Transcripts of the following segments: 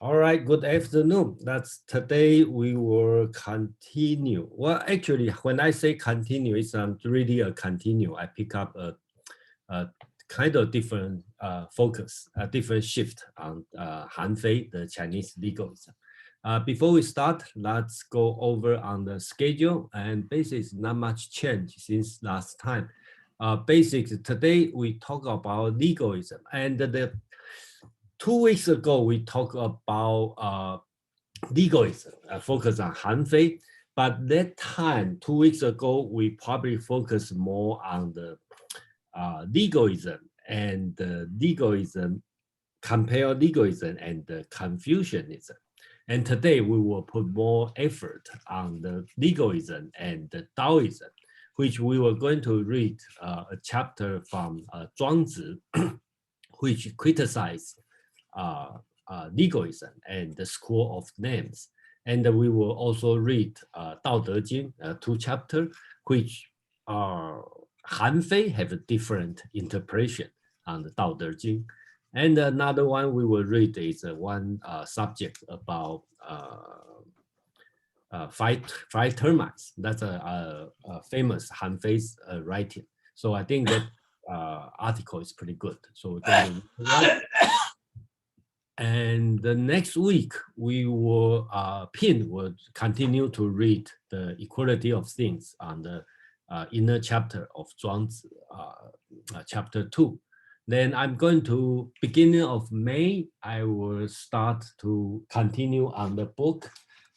All right, good afternoon. That's today we will continue. Well, actually, when I say continue, it's really a continue. I pick up a kind of different focus, a different shift on Han Fei, the Chinese legalism. Before we start, let's go over on the schedule, and basically not much change since last time. Basically, today we talk about legalism, and the 2 weeks ago, we talked about legalism, focus on Han Fei. But that time, 2 weeks ago, we probably focused more on the legalism and compare legalism and the Confucianism. And today, we will put more effort on the legalism and the Taoism, which we were going to read a chapter from Zhuangzi, which criticized legalism and the school of names. And we will also read Tao of Heaven, 2 chapters, which Han Fei have a different interpretation on the Tao of Heaven. And another one we will read is one subject about five termites. That's a famous Han Fei's writing. So I think that article is pretty good. So and the next week, we will, Pin will continue to read the equality of things on the inner chapter of Zhuangzi, chapter 2. Then I'm going to, beginning of May, I will start to continue on the book,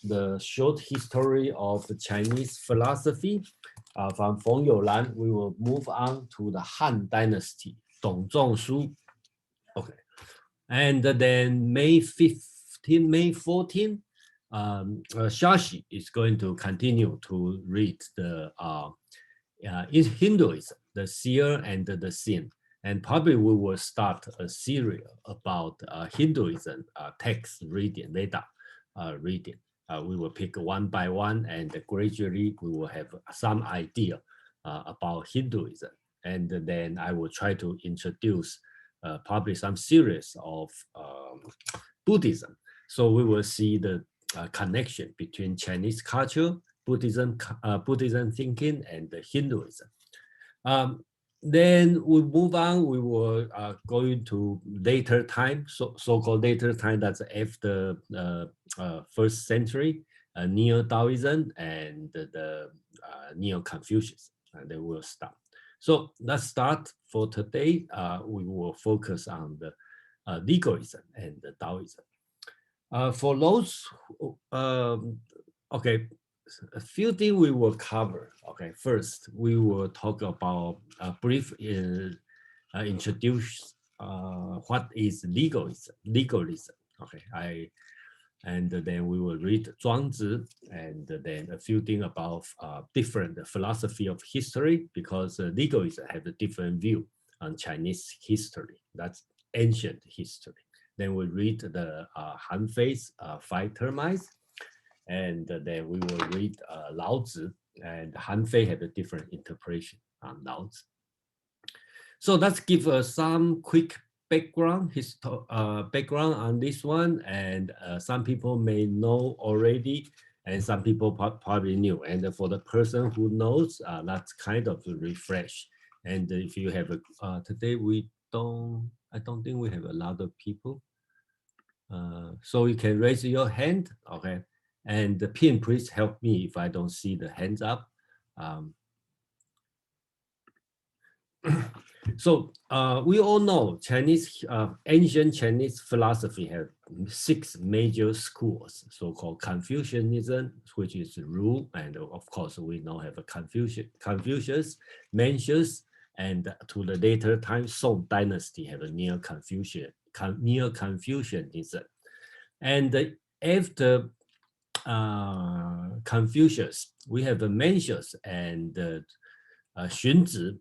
The Short History of Chinese Philosophy from Feng Youlan. We will move on to the Han Dynasty, Dong Zhongshu. Okay. And then May 15, May 14, Shashi is going to continue to read the Hinduism, the seer and the sin. And probably we will start a series about Hinduism text reading, Veda reading. We will pick one by one, and gradually we will have some idea about Hinduism. And then I will try to introduce probably some series of Buddhism. So we will see the connection between Chinese culture, Buddhism thinking, and the Hinduism. Then we move on, we will go into later time, so-called later time, that's after the 1st century, Neo-Taoism and the Neo-Confucianism, and then we'll stop. So let's start for today. We will focus on the legalism and the Taoism. For those, okay, a few things we will cover. Okay, first we will talk about a brief introduce what is legalism. Okay, and then we will read Zhuangzi, and then a few things about different philosophy of history, because legalists have a different view on Chinese history. That's ancient history. Then we read the Han Fei's 5 termites, and then we will read Lao Tzu, and Han Fei have a different interpretation on Lao Tzu. So let's give some quick background on this one, and some people may know already, and some people probably knew. And for the person who knows, that's kind of a refresh. And if you have a today, I don't think we have a lot of people, so you can raise your hand. Okay, and the Pin, please help me if I don't see the hands up. So we all know Chinese, ancient Chinese philosophy have 6 major schools, so-called Confucianism, which is Ru, and of course we now have a Confucius, Mencius, and to the later time, Song Dynasty have a Neo-Confucianism. And after Confucius, we have Mencius and Xunzi.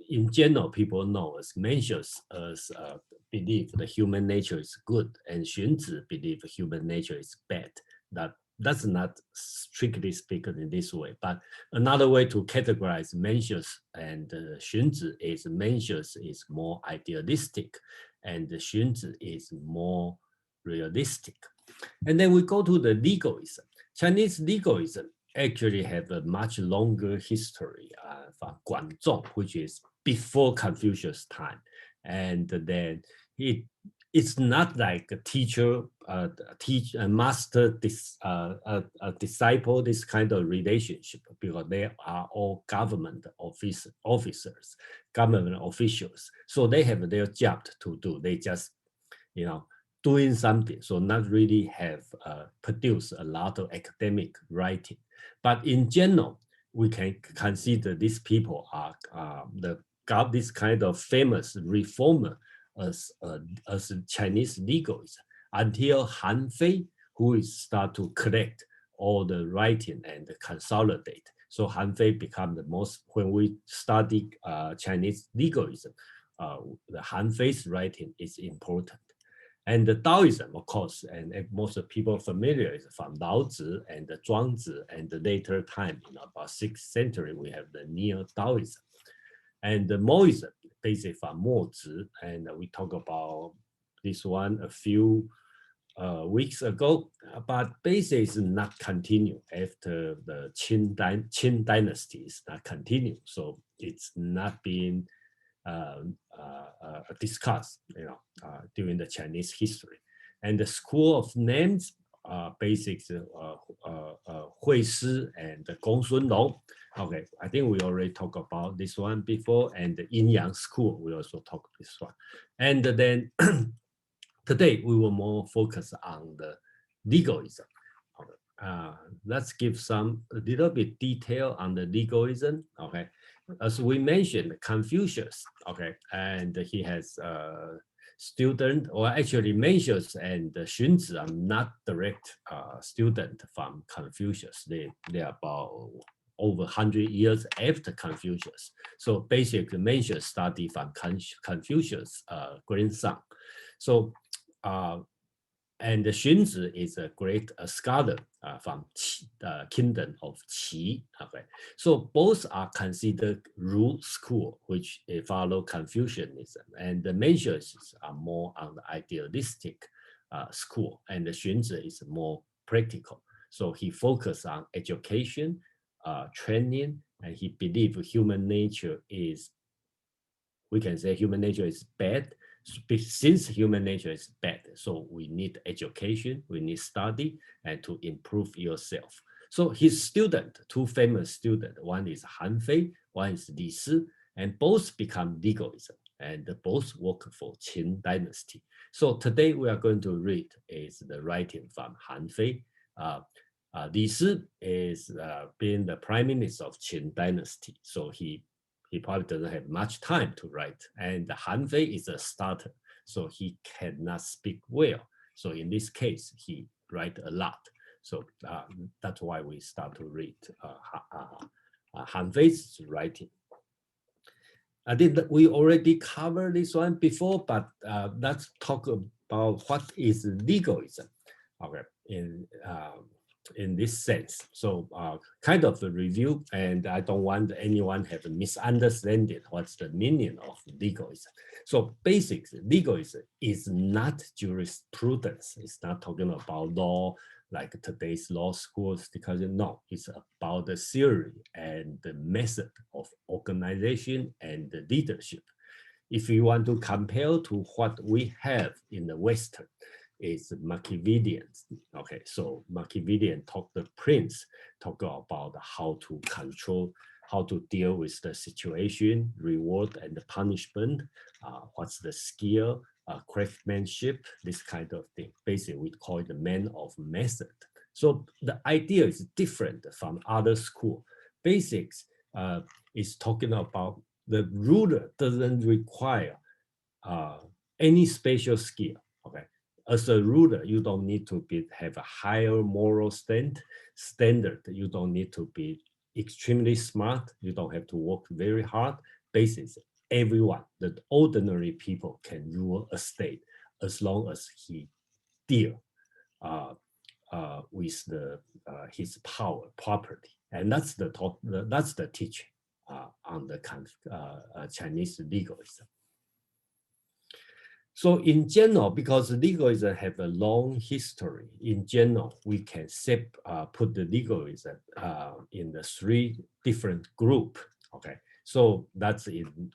In general, people know as Mencius as believe the human nature is good, and Xunzi believe human nature is bad. That's not strictly speaking in this way, but another way to categorize Mencius and Xunzi is Mencius is more idealistic, and Xunzi is more realistic. And then we go to the legalism. Chinese legalism actually have a much longer history from Guangzhong, which is before Confucius' time. And then it's not like a teacher, a master, a disciple, this kind of relationship, because they are all government officers, government officials. So they have their job to do. They just, doing something. So not really have produced a lot of academic writing. But in general, we can consider these people are this kind of famous reformer as Chinese legalists until Han Fei, who start to collect all the writing and consolidate. So Han Fei become the most, when we study Chinese legalism, the Han Fei's writing is important. And the Taoism, of course, and most people familiar is from Lao Tzu and the Zhuangzi, and the later time, about 6th century, we have the Neo-Taoism. And the Moism, basically from Mo Zi, and we talked about this one a few weeks ago, but basically it's not continue after the Qin dynasty is not continue, so it's not being discussed, during the Chinese history. And the school of names, basics, Hui Shi and Gong Sun Long. Okay, I think we already talked about this one before, and the Yin Yang school, we also talked this one. And then today we will more focus on the legalism. Let's give a little bit detail on the legalism. Okay, as we mentioned, Confucius. Okay, and he has student, or actually Mencius and Xunzi are not direct student from Confucius. They are about over 100 years after Confucius. So basically, Mencius studied from Confucius' grandson. So, and Xunzi is a great scholar from the kingdom of Qi. Okay, so both are considered Ru school, which follow Confucianism, and the Mencius are more on the idealistic school, and the Xunzi is more practical. So he focused on education, training, and he believed human nature is, we can say human nature is bad. Since human nature is bad, so we need education, we need study, and to improve yourself. So his student, two famous students, one is Han Fei, one is Li Si, and both become legalism, and both work for Qin dynasty. So today we are going to read is the writing from Han Fei. Li Si is being the prime minister of Qin dynasty, so he probably doesn't have much time to write. And Han Fei is a starter, so he cannot speak well. So in this case, he write a lot. So that's why we start to read Han Fei's writing. I think that we already covered this one before, but let's talk about what is legalism. Okay, in this sense. So kind of a review, and I don't want anyone have a misunderstanding what's the meaning of legalism. So basically, legalism is not jurisprudence. It's not talking about law like today's law schools, because no, it's about the theory and the method of organization and the leadership. If you want to compare to what we have in the Western, is Machiavellians. Okay, so Machiavellian the prince talk about how to control, how to deal with the situation, reward and the punishment, what's the skill, craftsmanship, this kind of thing. Basically, we call it the man of method. So the idea is different from other school. Basics is talking about the ruler doesn't require any special skill. Okay. As a ruler, you don't need to have a higher moral standard. You don't need to be extremely smart. You don't have to work very hard. Basically, everyone, the ordinary people can rule a state as long as he deal with his power properly. And that's the teaching on the Chinese legalism. So in general, because legalism have a long history, in general, we can put the legalism in the three different group. Okay, so that's in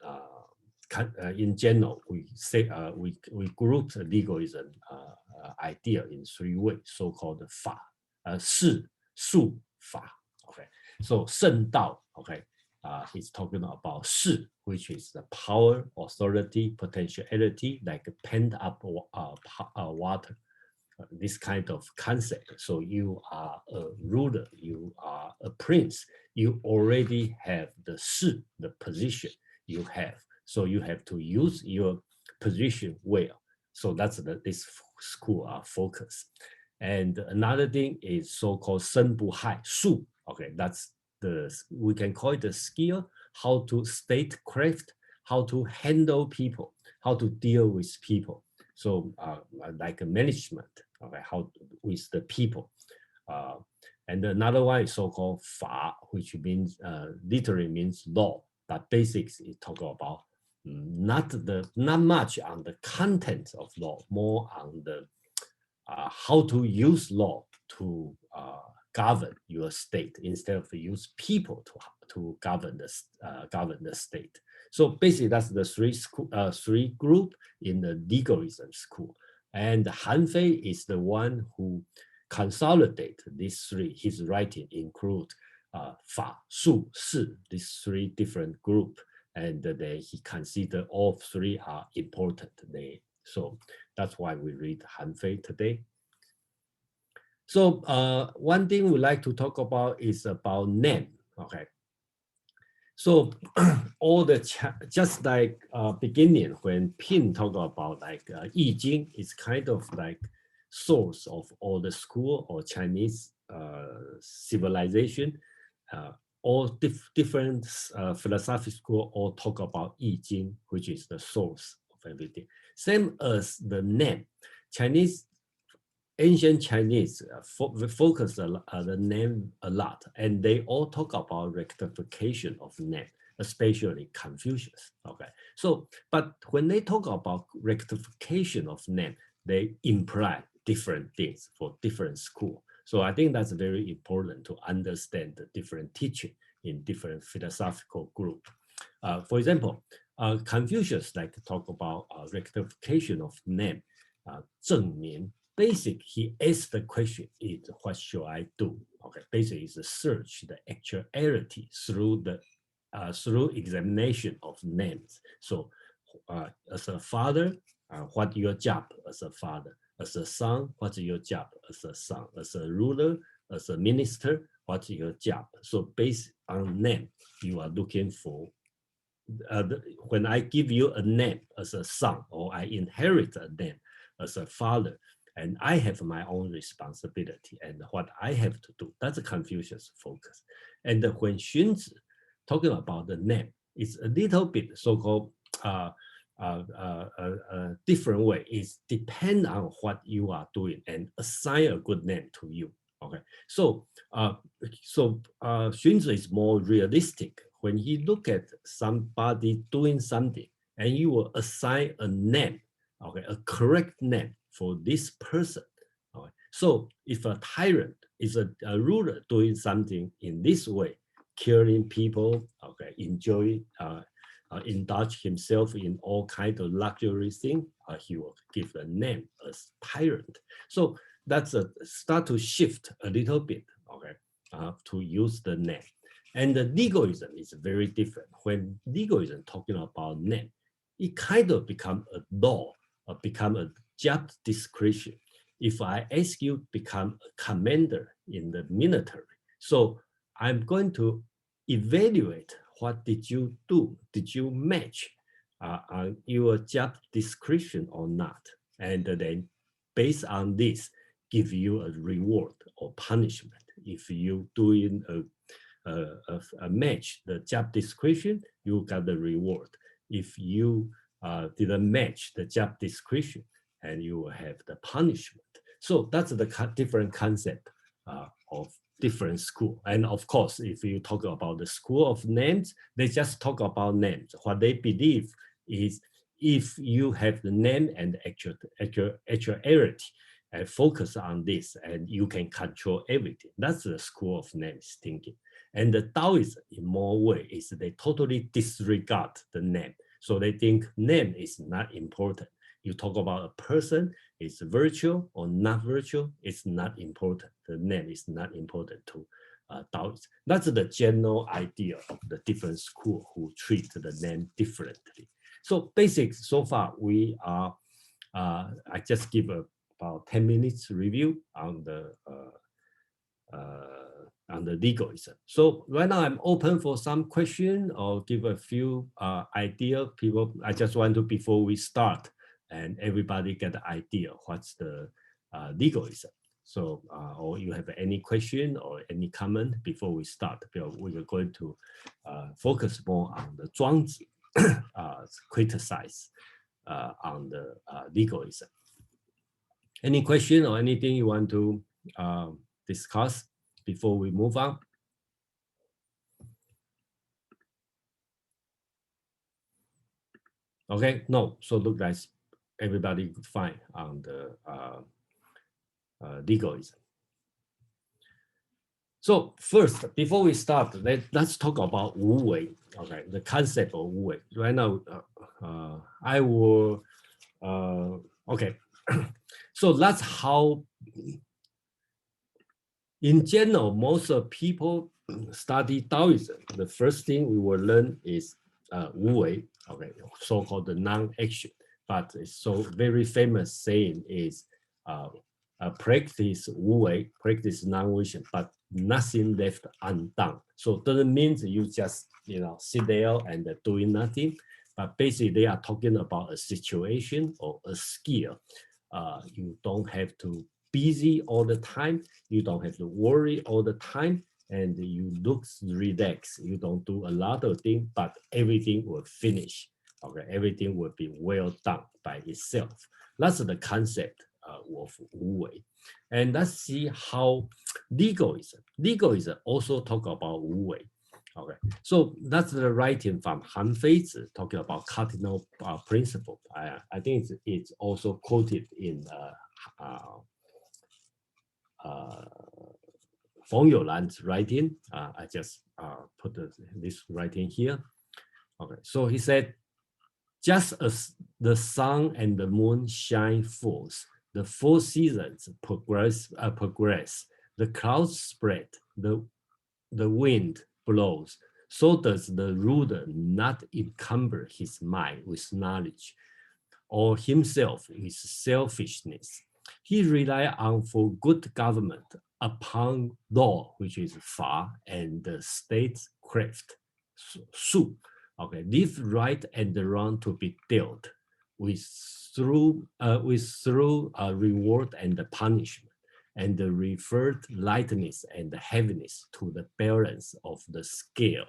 general, we say we group the legalism idea in three ways, so-called fa, shi, su, fa. Okay, so 圣道, okay, he's talking about shi, which is the power, authority, potentiality, like pent up water, this kind of concept. So you are a ruler, you are a prince, you already have the shi, the position you have. So you have to use your position well. So that's this school focus. And another thing is so-called 生不害, shu. Okay, that's we can call it the skill, how to statecraft, how to handle people, how to deal with people. So like a management, okay, with the people. And another one is so-called fa, which means literally means law, but basics it talk about not much on the content of law, more on the how to use law to govern your state instead of use people to govern the state. So basically, that's the three group in the legalism school. And Han Fei is the one who consolidate these three. His writing include Fa, Shu, Shi, these three different group, and he consider all three are important. So that's why we read Han Fei today. So one thing we like to talk about is about name. Okay. So all the just like beginning when Pin talk about like Yi Jing is kind of like source of all the school or Chinese civilization. All different philosophy school all talk about Yi Jing, which is the source of everything. Same as the name, ancient Chinese focus the name a lot, and they all talk about rectification of name, especially Confucius. Okay, so but when they talk about rectification of name, they imply different things for different school. So I think that's very important to understand the different teaching in different philosophical group. For example, Confucius like to talk about rectification of name, 正名. Basic, he asked the question is what should I do? Okay, basically is a search the actuality through the through examination of names. So as a father, what your job as a father? As a son, what's your job as a son? As a ruler, as a minister, what's your job? So based on name, you are looking for when I give you a name as a son, or I inherit a name as a father, and I have my own responsibility and what I have to do. That's a Confucius focus. And when Xunzi talking about the name, it's a little bit so-called different way. It's depend on what you are doing and assign a good name to you. Okay, so Xunzi is more realistic. When he look at somebody doing something and you will assign a name, okay, a correct name for this person. Okay. So if a tyrant is a ruler doing something in this way, killing people, okay, indulge himself in all kinds of luxury things, he will give a name as tyrant. So that's start to shift a little bit, okay, to use the name. And the legalism is very different. When legalism talking about name, it kind of become a law, or become a job description. If I ask you to become a commander in the military, so I'm going to evaluate what did you do? Did you match your job description or not? And then based on this, give you a reward or punishment. If you doing a match the job description, you got the reward. If you didn't match the job description, and you will have the punishment. So that's the different concept of different school. And of course, if you talk about the school of names, they just talk about names. What they believe is if you have the name and actuality and focus on this, and you can control everything. That's the school of names thinking. And the Taoism, in more way, is they totally disregard the name. So they think name is not important. You talk about a person, is virtual or not virtual, it's not important. The name is not important to Taoism. That's the general idea of the different schools who treat the name differently. So basics, so far we are, I just give about 10 minutes review on the legalism. So right now I'm open for some question or give a few idea. People, I just want to, before we start, and everybody get the idea what's the legalism. So, or you have any question or any comment before we start? Because we are going to focus more on the Zhuangzi, criticize on the legalism. Any question or anything you want to discuss before we move on? Okay, no, so look like everybody fine on the legalism. So first, before we start, let's talk about Wu Wei. Okay, the concept of Wu Wei. Right now, I will. Okay, so that's how. In general, most of people study Taoism. The first thing we will learn is Wu Wei. Okay, so-called the non-action. But it's so very famous saying is practice Wu Wei, practice non-action, but nothing left undone. So it doesn't mean you just sit there and doing nothing, but basically they are talking about a situation or a skill. You don't have to busy all the time. You don't have to worry all the time, and you look relaxed. You don't do a lot of things, but everything will finish. Okay, everything will be well done by itself. That's the concept of Wu Wei. And let's see how legalism also talk about Wu Wei. Okay, so that's the writing from Han Fei Zi talking about cardinal principle. I think it's also quoted in Feng Youlan's writing. I just put this writing here. Okay, so he said, just as the sun and the moon shine forth, the four seasons progress, the clouds spread, the wind blows, so does the ruler not encumber his mind with knowledge, or himself with selfishness. He relies on for good government upon law, which is Fa, and the statecraft, Su. Okay, leave right and wrong to be dealt with through reward and punishment, and referred lightness and heaviness to the balance of the scale.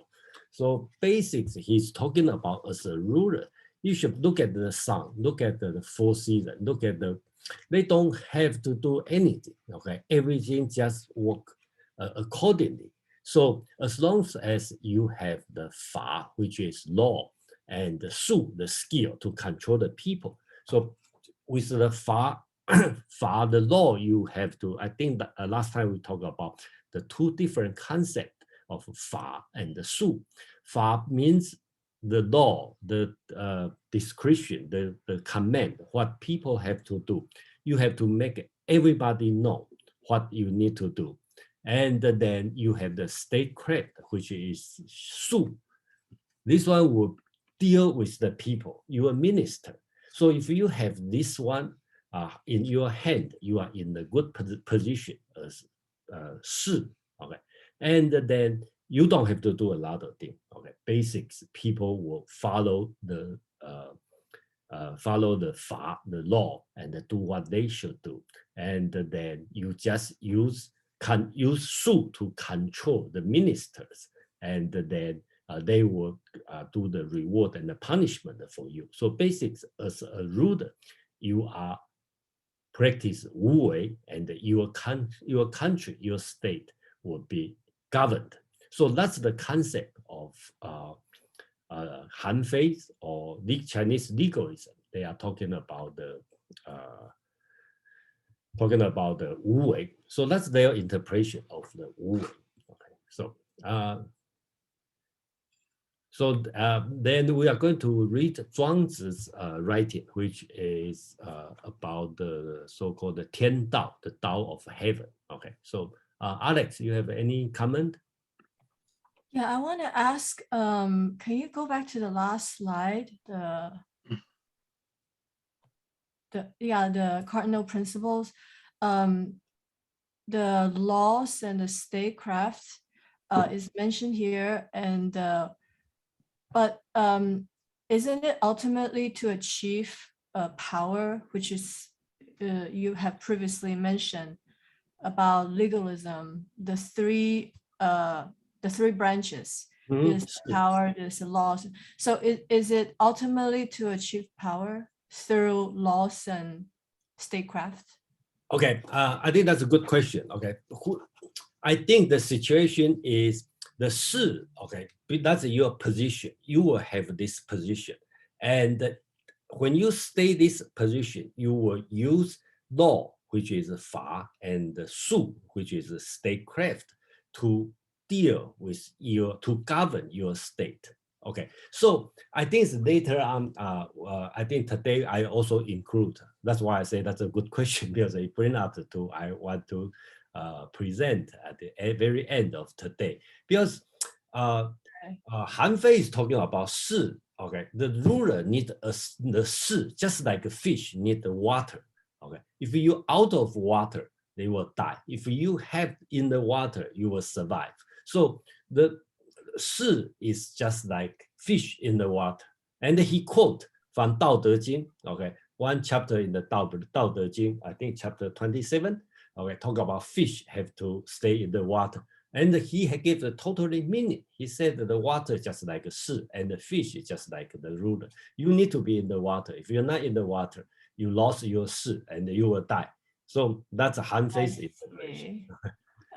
So basically, he's talking about as a ruler, you should look at the sun, look at the four seasons, look at they don't have to do anything, okay? Everything just work accordingly. So as long as you have the Fa, which is law, and the Su, the skill to control the people. So with the Fa, the law, you have to, I think that last time we talked about the two different concepts of Fa and the Su. Fa means the law, the description, the command, what people have to do. You have to make everybody know what you need to do. And then you have the statecraft, which is Su. This one will deal with the people, your minister. So if you have this one in your hand, you are in a good position as Shi. Okay, and then you don't have to do a lot of things. Okay, basics. People will follow the Fa, the law, and do what they should do. And then you just use Su to control the ministers, and then they will do the reward and the punishment for you. So basics, as a ruler, you are practice Wu Wei, and your country, your state will be governed. So that's the concept of Han Fei or Chinese legalism, they are talking about the Wu Wei. So that's their interpretation of the Wu Wei. Okay, so then we are going to read Zhuangzi's writing, which is about the so-called the Tian Dao, the Tao of Heaven. Okay, so Alex, you have any comment? Yeah, I want to ask, can you go back to the last slide? The cardinal principles, the laws and the statecraft is mentioned here, and but isn't it ultimately to achieve power, which is you have previously mentioned about legalism, the three branches. There's power, there's the laws. So is it ultimately to achieve power through laws and statecraft? Okay, I think that's a good question. Okay, I think the situation is the shi, okay, that's your position. You will have this position. And when you stay this position, you will use law, which is fa, and su, which is statecraft, to deal with to govern your state. Okay, so I think later on, I think today I also include, that's why I say that's a good question, because I bring up the two I want to present at the very end of today. Because Han Fei is talking about shi, okay, the ruler need the shi, just like a fish need the water. Okay, if you out of water, they will die. If you have in the water, you will survive. So the shi is just like fish in the water. And he quote from Tao De Jing, okay, one chapter in the Tao De Jing, I think chapter 27, okay, talk about fish have to stay in the water. And he gave the totally meaning. He said that the water is just like a shi, and the fish is just like the ruler. You need to be in the water. If you're not in the water, you lost your shi and you will die. So that's a Han Fei's explanation.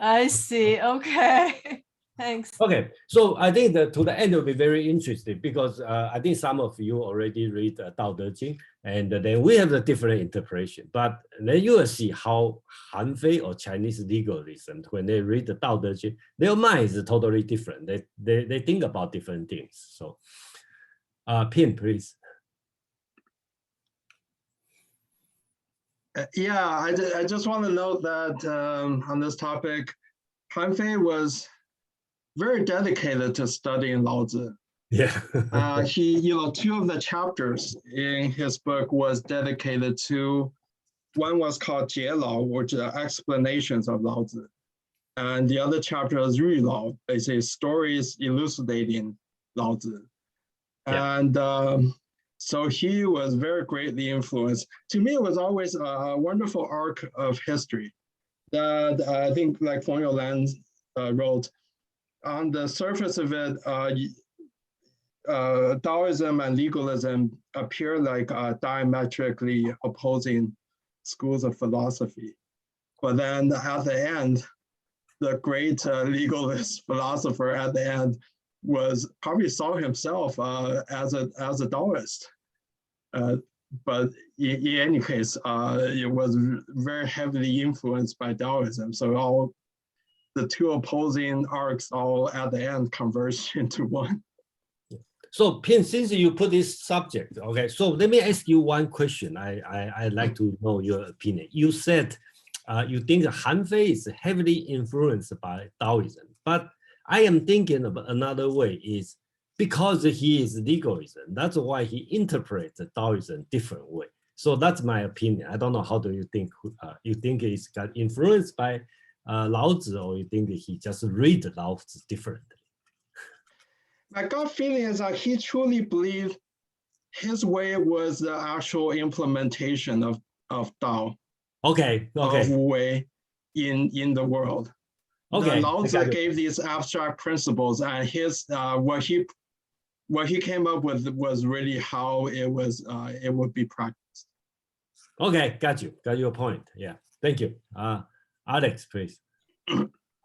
I see. Okay. Thanks. Okay, so I think that to the end will be very interesting, because I think some of you already read Tao De Jing, and then we have a different interpretation. But then you will see how Han Fei or Chinese legalism, when they read the Tao De Jing, their mind is totally different. They think about different things. So, Pin, please. Yeah, I just want to note that on this topic, Han Fei was very dedicated to studying Laozi. Yeah. He, two of the chapters in his book was dedicated to, one was called Jie Lao, which are explanations of Laozi. And the other chapter is Yu Lao, basically stories elucidating Laozi. Yeah. And so he was very greatly influenced. To me, it was always a wonderful arc of history that I think, like Feng Youlan wrote, on the surface of it, Taoism and legalism appear like diametrically opposing schools of philosophy. But then at the end, the great legalist philosopher at the end probably saw himself as a Taoist. But in any case, it was very heavily influenced by Taoism. So all the two opposing arcs all at the end converged into one. So Pin, since you put this subject, okay, so let me ask you one question. I'd like to know your opinion. You said you think Han Fei is heavily influenced by Taoism, but I am thinking of another way is because he is legalism, that's why he interprets Taoism different way. So that's my opinion. I don't know, how do you think? You think he's got influenced by Laozi, or you think he just read Laozi differently? My gut feeling is that he truly believed his way was the actual implementation of Tao. Okay. Of Wu Wei in the world. Okay. Laozi gave these abstract principles, and his what he came up with was really how it would be practiced. Okay, got you. Got your point. Yeah, thank you. Alex, please.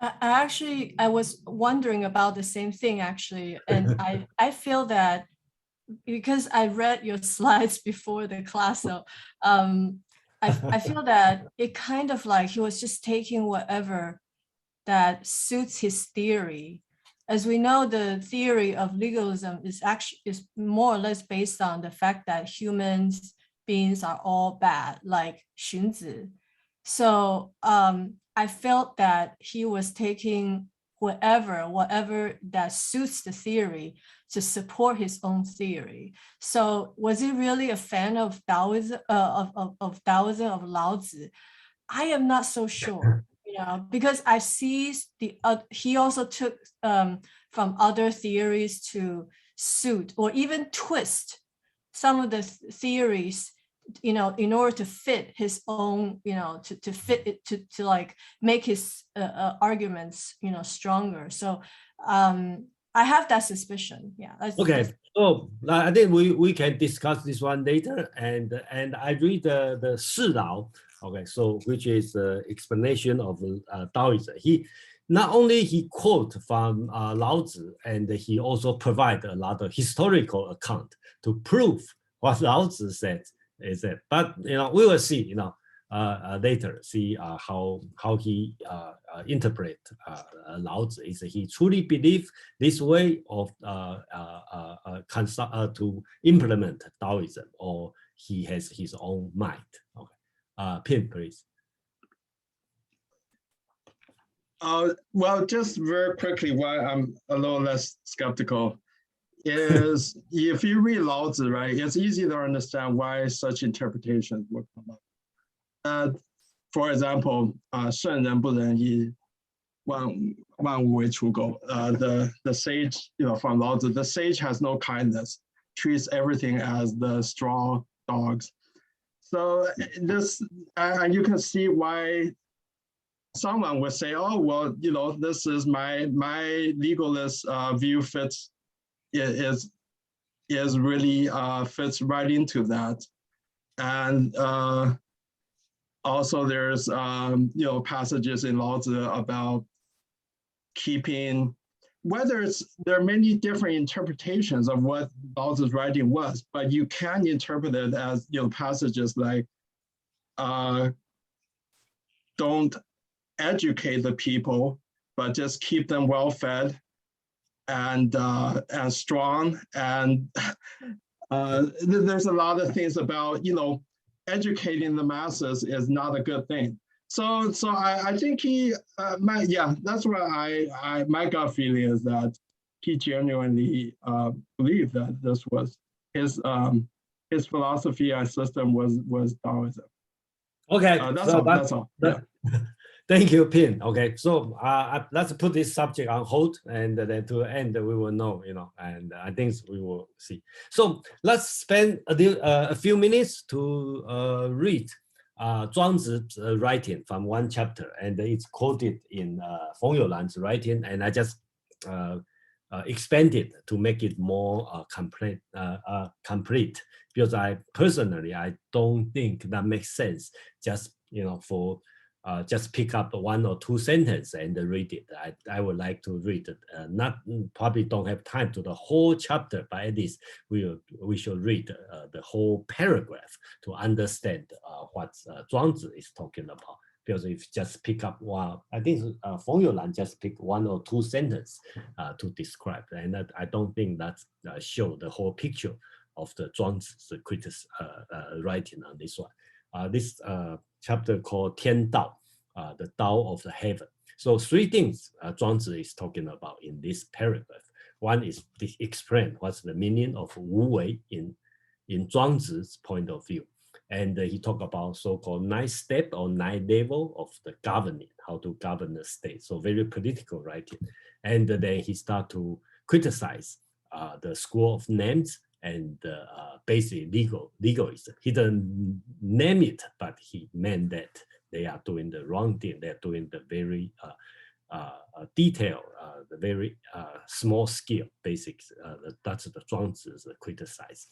I was wondering about the same thing actually, and I feel that because I read your slides before the class, so I feel that it kind of like he was just taking whatever that suits his theory. As we know, the theory of legalism is more or less based on the fact that humans beings are all bad, like 荀子. So I felt that he was taking whatever that suits the theory to support his own theory. So was he really a fan of Taoism, of Taoism, of Lao Tzu? I am not so sure, because I see he also took from other theories to suit or even twist some of the theories, in order to fit his own, to fit it, to like make his arguments, stronger. So I have that suspicion. Yeah. Okay. So I think we can discuss this one later. And I read the Shi Lao. Okay. So which is the explanation of Taoism. He not only he quote from Lao Tzu, and he also provide a lot of historical account to prove what Lao Tzu said. Is it? But we will see. Later, see how he interpret Lao Tzu. Is he truly believe this way of to implement Taoism, or he has his own mind? Okay, Pin, please. Well, just very quickly, why I'm a little less skeptical is if you read Lao Tzu, right, it's easy to understand why such interpretations would come up. For example, 圣人不仁义，万物为刍狗. The sage, from Lao Tzu, the sage has no kindness, treats everything as the straw dogs. So this, and you can see why someone would say, oh, well, this is my legalist view fits, is really fits right into that. And also there's, passages in Lao Tzu about keeping, there are many different interpretations of what Lao Tzu's writing was, but you can interpret it as, passages like, don't educate the people, but just keep them well fed and strong. And there's a lot of things about, educating the masses is not a good thing. So I think he, that's what my gut feeling is that he genuinely believed that this was his philosophy and system was Taoism. Okay, that's all. Yeah. Thank you, Pin. Okay, so let's put this subject on hold, and then to end we will know, and I think we will see. So let's spend a few minutes to read Zhuangzi's writing from one chapter, and it's quoted in Feng Youlan's writing, and I just expanded to make it more complete, because I don't think that makes sense. Just for just pick up one or two sentences and read it. I would like to read it. Probably don't have time to the whole chapter, but at least we should read the whole paragraph to understand what Zhuangzi is talking about. Because if you just pick up one, I think Feng Youlan just picked one or two sentences to describe, and I don't think that show the whole picture of the Zhuangzi's critics writing on this one. This chapter called Tian Dao, the Tao of Heaven. So three things Zhuangzi is talking about in this paragraph. One is to explain what's the meaning of Wu Wei in Zhuangzi's point of view. And he talked about so-called 9 step or 9 level of the governing, how to govern the state. So very political writing. And then he start to criticize the school of names and basically legalism. He didn't name it, but he meant that they are doing the wrong thing. They're doing the very detailed, the very small scale basics. That's the Zhuangzi's criticize.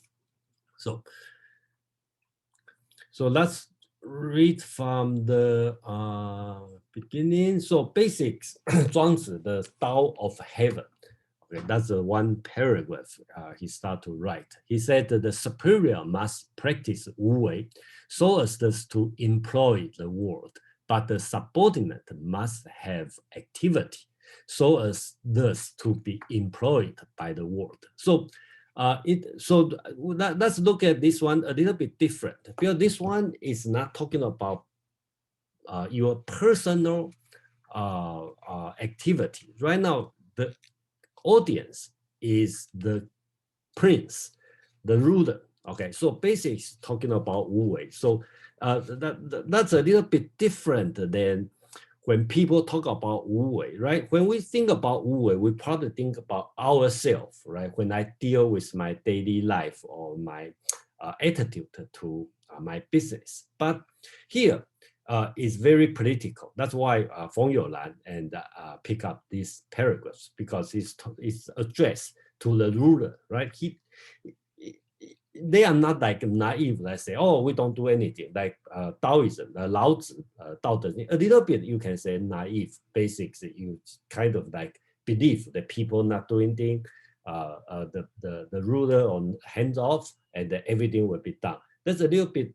So let's read from the beginning. So basics, 庄子 the Tao of Heaven. Okay, that's the one paragraph he started to write. He said that the superior must practice 无为 so as to employ the world, but the subordinate must have activity so as thus to be employed by the world. So let's look at this one a little bit different, because this one is not talking about your personal activity. Right now, the audience is the prince, the ruler. Okay, so basically talking about 无为. So that's a little bit different than when people talk about 无为, right? When we think about 无为, we probably think about ourselves, right? When I deal with my daily life or my attitude to my business. But here, is very political. That's why Feng Youlan and pick up these paragraphs, because it's addressed to the ruler, right? They are not like naive, let's say, oh, we don't do anything, like Taoism, Lao Tzu, Tao, a little bit you can say naive, basics, you kind of like believe that people not doing things, the ruler on hands off, and that everything will be done. That's a little bit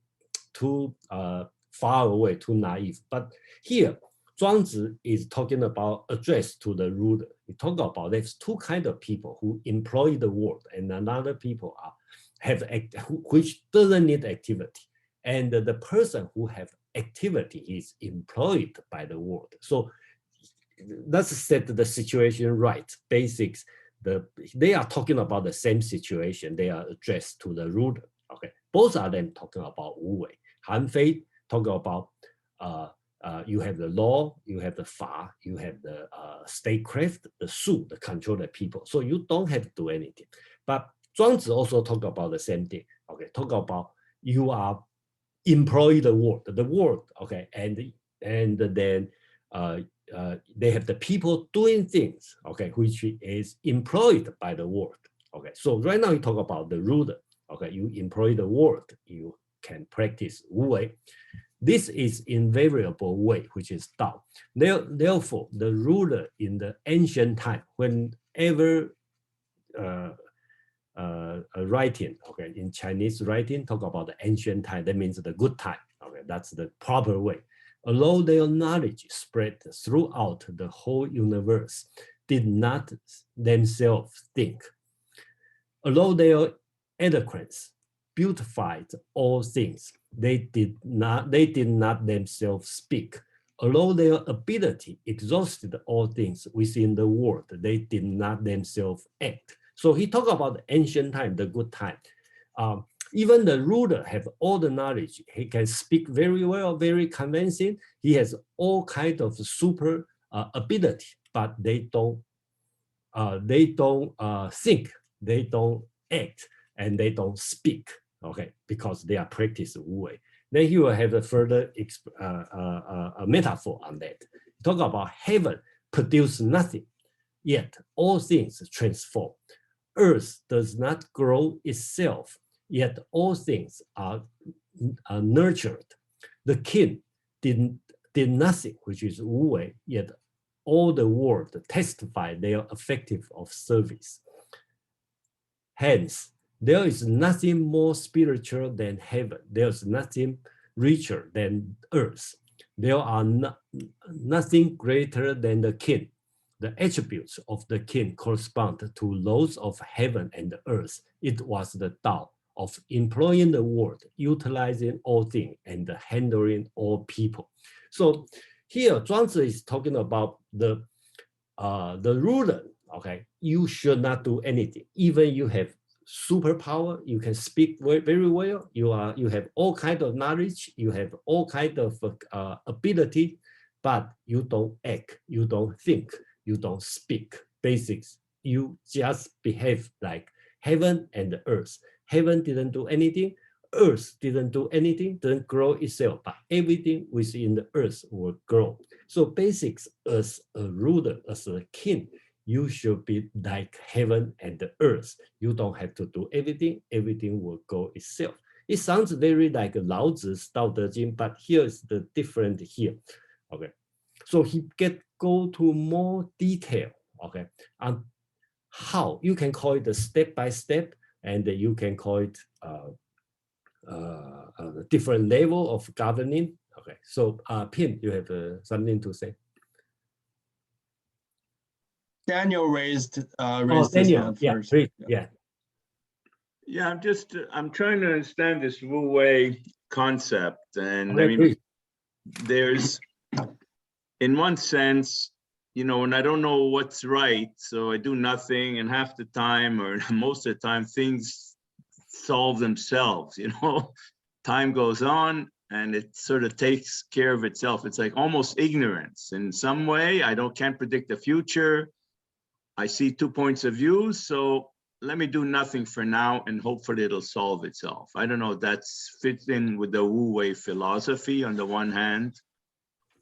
too far away, too naive. But here, Zhuangzi is talking about address to the ruler. He talk about there's two kinds of people who employ the world, and another people which doesn't need activity. And the person who have activity is employed by the world. So let's set the situation right. Basics, they are talking about the same situation. They are addressed to the ruler. Okay, both of them talking about 无为. Han Fei talk about you have the law, you have the fa, you have the statecraft, the su, the control the people. So you don't have to do anything. But Zhuangzi also talk about the same thing. Okay, talk about you are employ the world, okay, and then they have the people doing things, okay, which is employed by the world. Okay, so right now you talk about the ruler. Okay, you employ the world, you can practice 无为. This is invariable way, which is Tao. Therefore, the ruler in the ancient time, whenever writing, okay, in Chinese writing, talk about the ancient time, that means the good time. Okay, that's the proper way. Although their knowledge spread throughout the whole universe, did not themselves think. Although their eloquence beautified all things, they did not themselves speak. Although their ability exhausted all things within the world, they did not themselves act. So he talked about the ancient time, the good time. Even the ruler have all the knowledge. He can speak very well, very convincing. He has all kinds of super ability, but they don't think, they don't act, and they don't speak. Okay, because they are practiced 无为. Then he will have a further a metaphor on that. Talk about heaven produce nothing, yet all things transform. Earth does not grow itself, yet all things are nurtured. The king did nothing, which is 无为, yet all the world testify they are effective of service. Hence, there is nothing more spiritual than heaven. There is nothing richer than earth. There are nothing greater than the king. The attributes of the king correspond to those of heaven and earth. It was the Tao of employing the world, utilizing all things, and handling all people. So here, Zhuangzi is talking about the ruler. Okay, you should not do anything. Even you have superpower, you can speak very well, you have all kinds of knowledge, you have all kinds of ability, but you don't act, you don't think, you don't speak. Basics, you just behave like heaven and earth. Heaven didn't do anything, earth didn't do anything, didn't grow itself, but everything within the earth will grow. So basics, as a ruler, as a king, you should be like heaven and the earth. You don't have to do everything. Everything will go itself. It sounds very like Lao Tzu's Tao Te Ching, but here is the different here. Okay. So he go to more detail, okay, on how you can call it a step by step, and you can call it a different level of governing. Okay, so Pim, you have something to say? Daniel raised his Daniel, hand yeah, first. please, yeah. Yeah, I'm trying to understand this Wu Wei concept. And Okay, I mean, please. there's, in one sense, you know, when I don't know what's right, so I do nothing, and half the time, or most of the time, things solve themselves, you know. Time goes on and it sort of takes care of itself. It's like almost ignorance in some way. I can't predict the future. I see 2 points of view, so let me do nothing for now and hopefully it'll solve itself. I don't know if that's fits in with the Wu Wei philosophy on the one hand.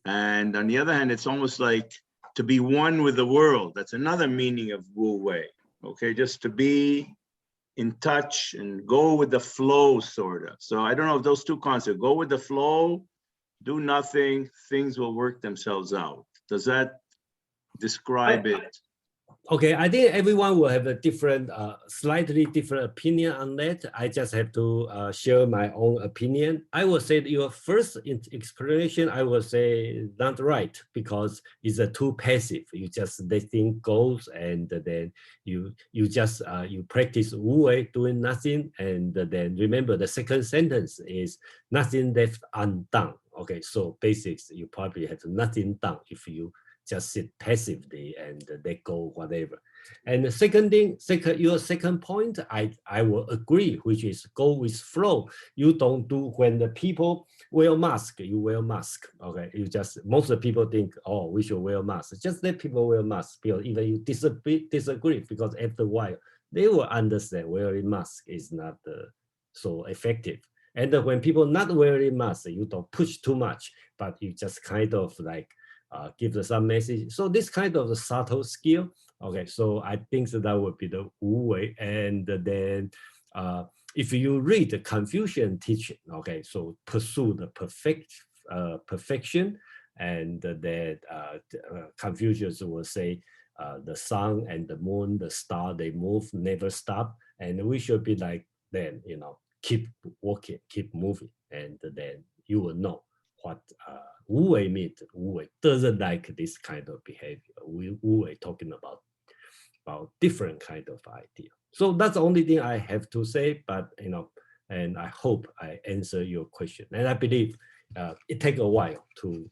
And on the other hand, it's almost like to be one with the world. That's another meaning of Wu Wei. Okay, just to be in touch and go with the flow, sort of. So I don't know if those two concepts, go with the flow, do nothing, things will work themselves out. Does that describe it? Okay, I think everyone will have a different, slightly different opinion on that. I just have to share my own opinion. I will say that your first explanation, I will say not right, because it's too passive. You just let things go, and then you just you practice Wu Wei, doing nothing, and then remember the second sentence is nothing left undone. Okay, so basics, you probably have nothing done if you just sit passively and let go, whatever. And the second thing, your second point, I will agree, which is go with flow. You don't do when the people wear mask, you wear mask. Okay, you just, most of the people think, oh, we should wear masks. Just let people wear masks, because even you disagree, because after a while they will understand wearing mask is not so effective. And when people not wearing masks, you don't push too much, but you just kind of like give some message. So this kind of subtle skill. Okay, so I think that would be the Wu Wei. And then if you read the Confucian teaching, okay, so pursue the perfection, and that Confucius will say the sun and the moon, the star, they move, never stop. And we should be like then, you know, keep working, keep moving, and then you will know what Wu Wei means. Wu Wei doesn't like this kind of behavior. Wu Wei talking about different kind of idea. So that's the only thing I have to say. But you know, and I hope I answer your question. And I believe it takes a while to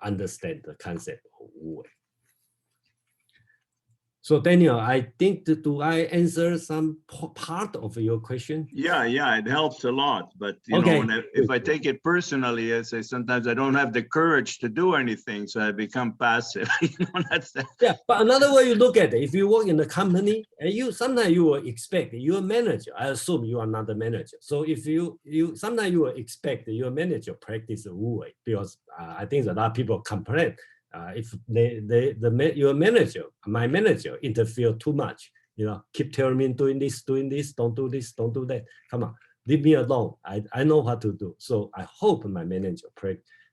understand the concept of Wu Wei. So Daniel, I think, do I answer some part of your question? Yeah, it helps a lot. But you Okay. know, if I take it personally, I say sometimes I don't have the courage to do anything, so I become passive. You know, that's that. Yeah, but another way you look at it, if you work in a company, and sometimes you will expect your manager. I assume you are not the manager. So if you sometimes you will expect your manager practice Wu Wei, because I think a lot of people complain. If your manager, my manager, interfere too much, you know, keep telling me doing this, don't do this, don't do that. Come on, leave me alone. I know what to do. So I hope my manager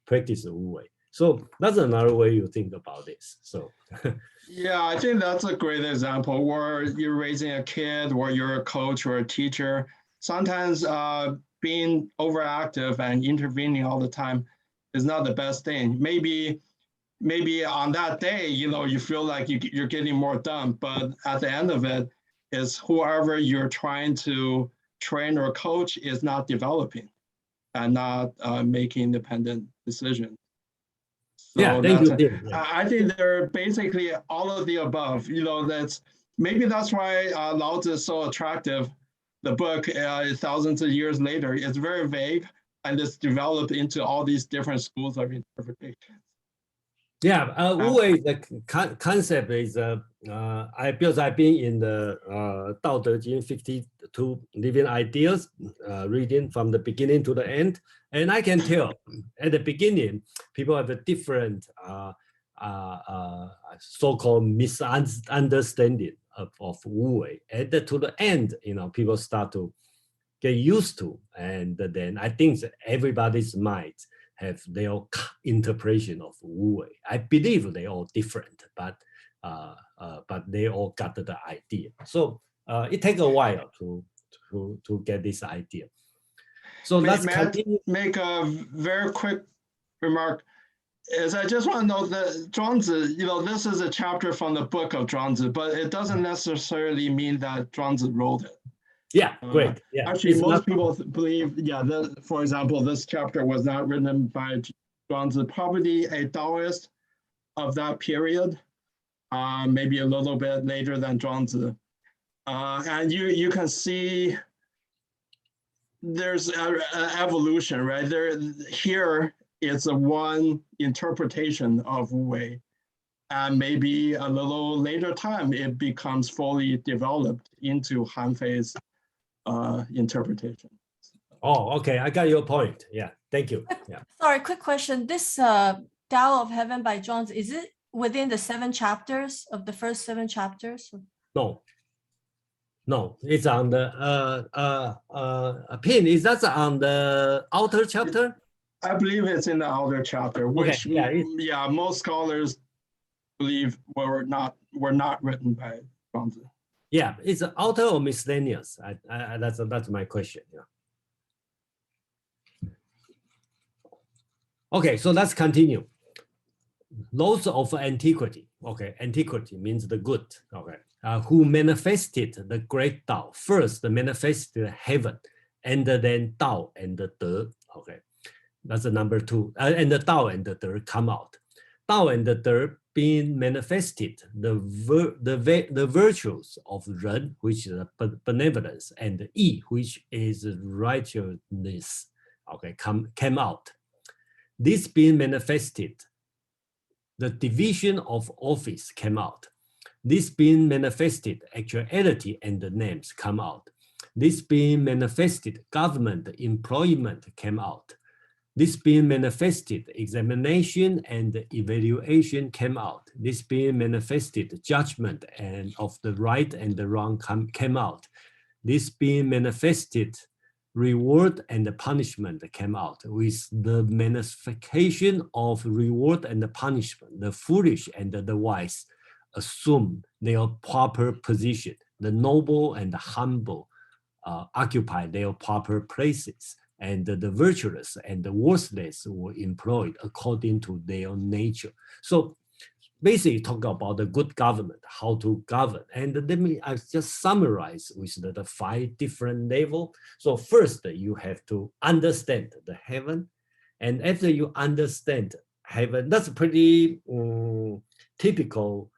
practice Wu Wei. So that's another way you think about this. So Yeah, I think that's a great example where you're raising a kid, or you're a coach or a teacher. Sometimes being overactive and intervening all the time is not the best thing. Maybe on that day, you know, you feel like you're getting more done, but at the end of it, is whoever you're trying to train or coach is not developing and not making independent decisions. So yeah, thank you. Yeah. I think they're basically all of the above. You know, that's why Lao Tzu is so attractive. The book, thousands of years later, is very vague, and it's developed into all these different schools of interpretation. Yeah, Wu Wei, the concept is because I've been in the Tao Te Ching 52 Living Ideas, reading from the beginning to the end, and I can tell at the beginning people have a different so-called misunderstanding of Wu Wei, and to the end, you know, people start to get used to, and then I think that everybody's mind have their interpretation of Wu Wei. I believe they all different, but they all got the idea. So it takes a while to get this idea. So let's continue. Make a very quick remark. Is I just want to note that Zhuangzi, this is a chapter from the book of Zhuangzi, but it doesn't necessarily mean that Zhuangzi wrote it. Yeah, great. Yeah. Actually, most people believe, for example, this chapter was not written by Zhuangzi, probably a Taoist of that period, maybe a little bit later than Zhuangzi. And you can see there's an evolution, right? Here it's a one interpretation of Wu Wei. And maybe a little later time, it becomes fully developed into Han Fei's interpretation. Oh, okay. I got your point. Yeah. Thank you. Yeah. Sorry, quick question. This Tao of Heaven by Zhuangzi, is it within the 7 chapters of the first 7 chapters? No, it's on the pin. Is that on the outer chapter? I believe it's in the outer chapter, which most scholars believe were not written by Zhuangzi. Yeah, it's outer or miscellaneous. That's my question. Yeah. Okay, so let's continue. Laws of antiquity. Okay, antiquity means the good. Okay, who manifested the great Tao first? Manifested heaven, and then Tao and the De. Okay, that's the number 2. And the Tao and the De come out. Tao and the De being manifested, the virtues of Ren, which is benevolence, and Yi, which is righteousness, okay, came out. This being manifested, the division of office came out. This being manifested, actuality and the names come out. This being manifested, government employment came out. This being manifested, examination and evaluation came out. This being manifested, judgment and of the right and the wrong came out. This being manifested, reward and the punishment came out. With the manifestation of reward and the punishment, the foolish and the wise assume their proper position. The noble and the humble occupy their proper places. And the virtuous and the worthless were employed according to their nature. So basically talk about the good government, how to govern. And I just summarize with the 5 different levels. So first, you have to understand the heaven. And after you understand heaven, that's a pretty typical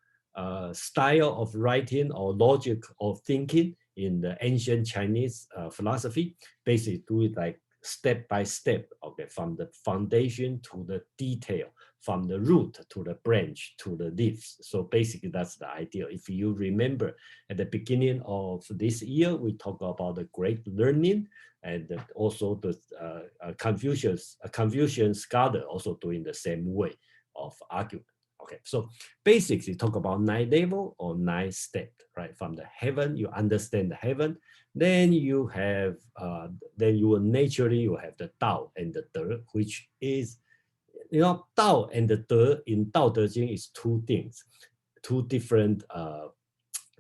style of writing or logic of thinking in the ancient Chinese philosophy. Basically do it like step by step, okay, from the foundation to the detail, from the root to the branch to the leaves. So basically that's the idea. If you remember at the beginning of this year, we talked about the great learning, and also the Confucian scholar also doing the same way of argument. Okay, so basically talk about 9 levels or 9 steps, right? From the heaven, you understand the heaven, then you have, then you will naturally you have the Tao and the De, which is, Tao and the De in Tao Te Ching is 2 things, 2 different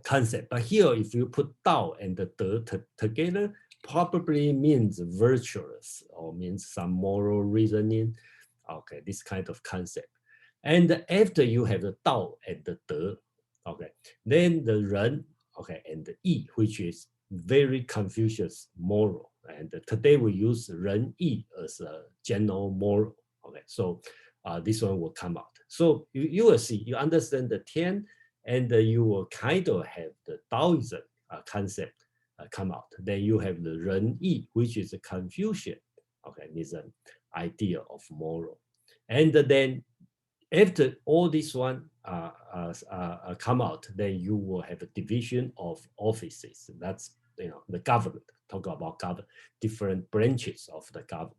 concepts. But here, if you put Tao and the De together, probably means virtuous or means some moral reasoning. Okay, this kind of concept. And after you have the Tao and the De, okay, then the Ren, okay, and the Yi, which is very Confucius moral. And today we use Ren Yi as a general moral. Okay, so this one will come out. So you will see, you understand the Tian, and you will kind of have the Taoism concept come out. Then you have the Ren Yi, which is a Confucian, okay, is an idea of moral. And then after all this one come out, then you will have a division of offices. That's, the government, talk about government, different branches of the government.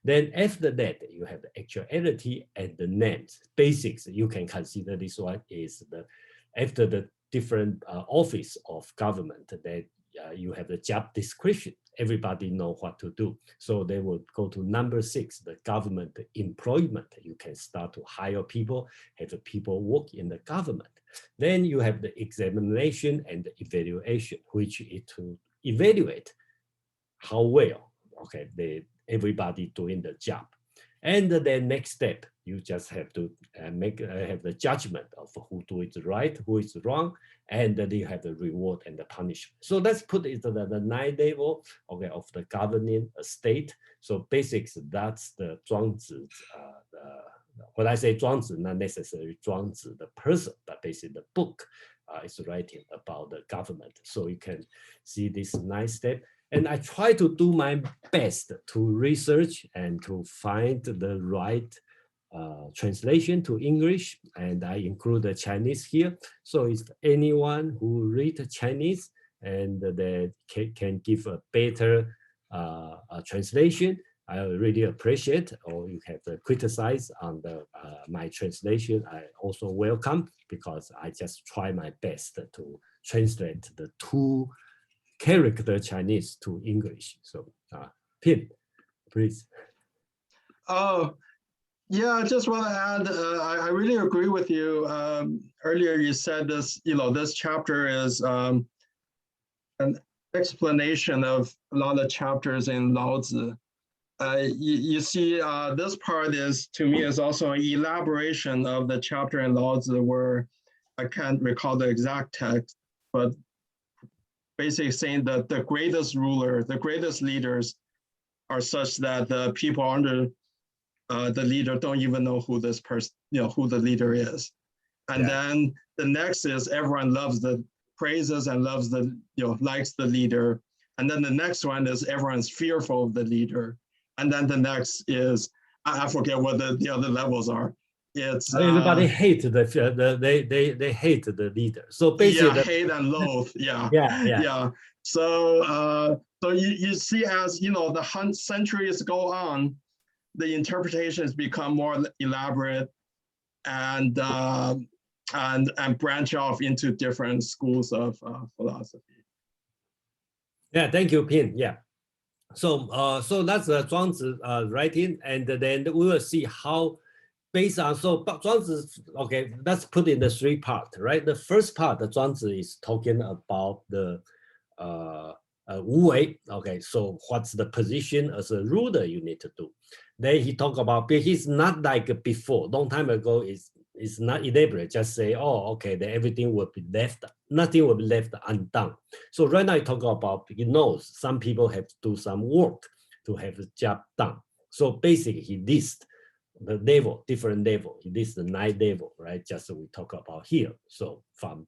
Then after that, you have the actuality and the names. Basics, you can consider this one is after the different office of government, that you have the job description. Everybody know what to do. So they will go to number 6, the government employment. You can start to hire people, have the people work in the government. Then you have the examination and the evaluation, which is to evaluate how well, okay, everybody doing the job. And the next step, you just have to have the judgment of who do it right, who is wrong, and then you have the reward and the punishment. So let's put it at the 9th level, okay, of the governing state. So basics, that's the 庄子. When I say 庄子, not necessarily 庄子, the person, but basically the book is writing about the government. So you can see this 9th step. And I try to do my best to research and to find the right translation to English, and I include the Chinese here. So if anyone who read Chinese and they can give a better translation, I really appreciate, or you have to criticize on the my translation, I also welcome, because I just try my best to translate the 2 character Chinese to English. So Pin, please. Oh, yeah, I just want to add, I really agree with you. Earlier you said this, this chapter is an explanation of a lot of chapters in Lao Tzu. You see, this part is, to me, is also an elaboration of the chapter in Lao Tzu where I can't recall the exact text, but basically saying that the greatest ruler, the greatest leaders are such that the people under the leader don't even know who this person, who the leader is. And then the next is everyone loves the praises and loves the, likes the leader. And then the next one is everyone's fearful of the leader. And then the next is, I forget what the other levels are. It's everybody hate they hate the leader. So basically, hate and loathe. Yeah. So so you see, as the centuries go on, the interpretations become more elaborate and branch off into different schools of philosophy. Yeah, thank you, Pin. Yeah. So so that's the Zhuangzi writing, and then we will see how. Based on, so Zhuangzi, okay, let's put in the 3 parts, right? The first part, the Zhuangzi is talking about the Wu Wei, okay, so what's the position as a ruler you need to do? Then he talk about, but he's not like before, long time ago, is not elaborate, just say, oh, okay, then everything will be left, nothing will be left undone. So right now he talk about, he knows some people have to do some work to have the job done. So basically he lists the level, different level. It is the 9th level, right? Just we talk about here. So from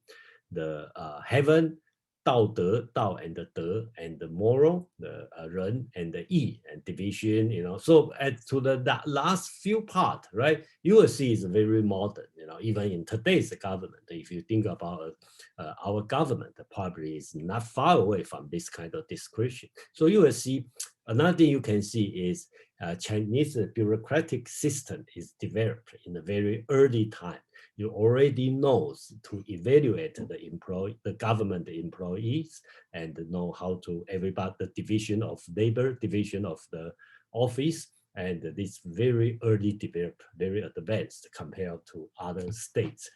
the heaven, Tao and the De, and the moral, the Ren and the Yi, and division, So to the last few part, right? You will see it's very modern, even in today's government. If you think about our government, probably is not far away from this kind of description. So you will see, another thing you can see is Chinese bureaucratic system is developed in a very early time. You already know to evaluate the government employees and know how to everybody, the division of labor, division of the office, and this very early developed, very advanced compared to other states.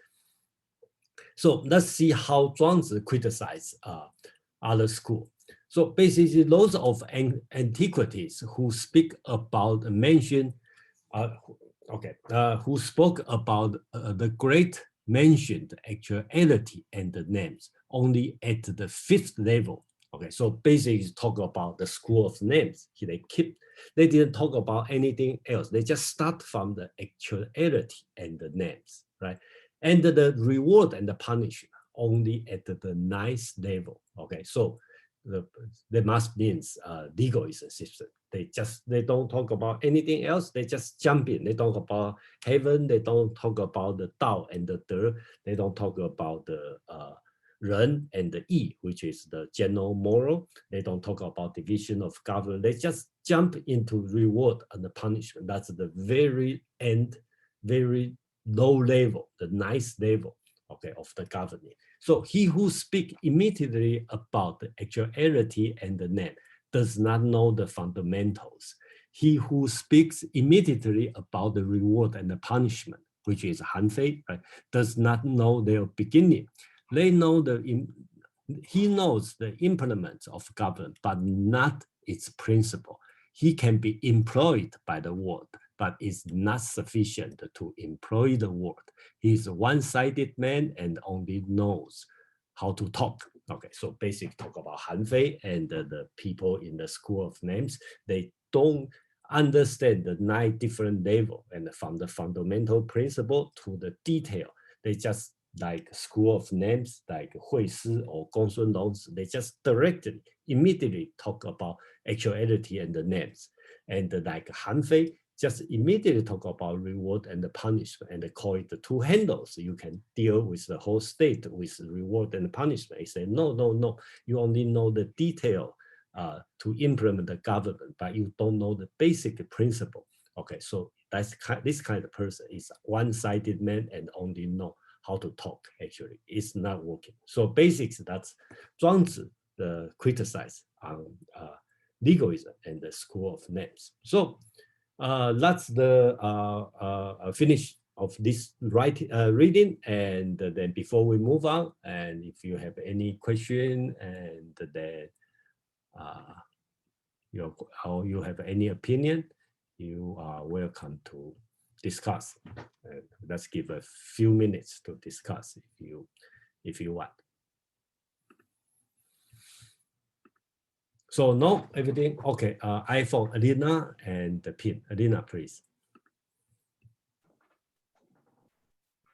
So let's see how Zhuangzi criticized other schools. So basically, those of antiquities who speak about mention, who spoke about the great mentioned actuality and the names only at the 5th level. Okay, so basically talk about the school of names. They didn't talk about anything else. They just start from the actuality and the names, right? And the reward and the punishment only at the 9th level. Okay, so that must means legalism system. They don't talk about anything else. They just jump in. They talk about heaven. They don't talk about the Tao and the De. They don't talk about the Ren and the Yi, which is the general moral. They don't talk about division of government. They just jump into reward and the punishment. That's the very end, very low level, the 9th level, okay, of the governing. So he who speaks immediately about the actuality and the name does not know the fundamentals. He who speaks immediately about the reward and the punishment, which is Hanfei, right, does not know their beginning. They know he knows the implements of government, but not its principle. He can be employed by the word, but is not sufficient to employ the word. He is a one-sided man and only knows how to talk. Okay, so basically talk about Hanfei and the people in the school of names. They don't understand the 9 different levels, and from the fundamental principle to the detail. They just like school of names, like Hui Si or Gongsun Longs, they just directly, immediately talk about actuality and the names. And like Hanfei, just immediately talk about reward and the punishment, and they call it the 2 handles. You can deal with the whole state with reward and punishment. They say, no, no, no, you only know the detail to implement the government, but you don't know the basic principle. Okay, so that's this kind of person is one-sided man and only know how to talk. Actually, it's not working. So basics, that's Zhuangzi criticize on legalism and the school of names. So that's the finish of this reading. And then before we move on, and if you have any question, and then you have any opinion, you are welcome to discuss. Let's give a few minutes to discuss if you want. So no, everything okay. iPhone, Alina and the Pin. Alina, please.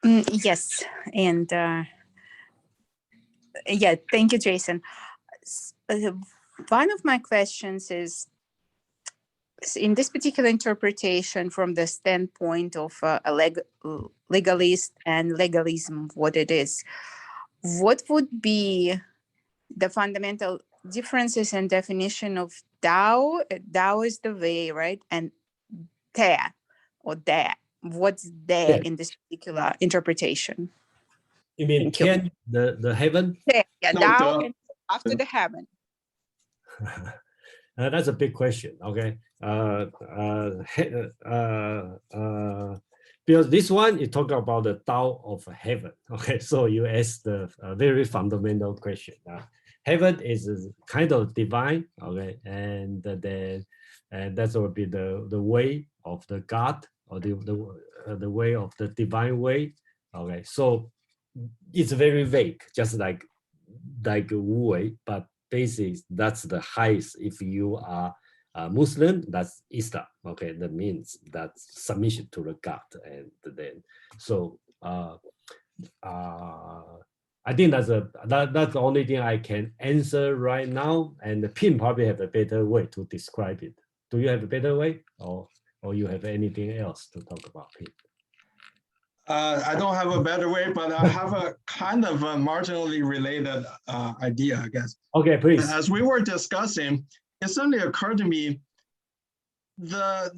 Yes, and yeah, thank you, Jason. One of my questions is, in this particular interpretation from the standpoint of a legalist and legalism, what it is, what would be the fundamental differences and definition of Tao? Tao is the way, right? And Te or De. What's De in this particular interpretation? You mean Tian, the heaven? Yeah, No, Tao and after the heaven. That's a big question. Okay, because this one you talk about the Tao of Heaven. Okay, so you ask the very fundamental question. Heaven is kind of divine. Okay, and then that will be the way of the God, or the way of the divine way. Okay, so it's very vague, just like Wu Wei, but basically that's the highest. If you are a Muslim, that's Islam. Okay, that means that's submission to the God. And then so I think that's the only thing I can answer right now. And the Pin probably have a better way to describe it. Do you have a better way, or you have anything else to talk about, Pin? I don't have a better way, but I have a kind of a marginally related idea, I guess. Okay, please. As we were discussing, it suddenly occurred to me the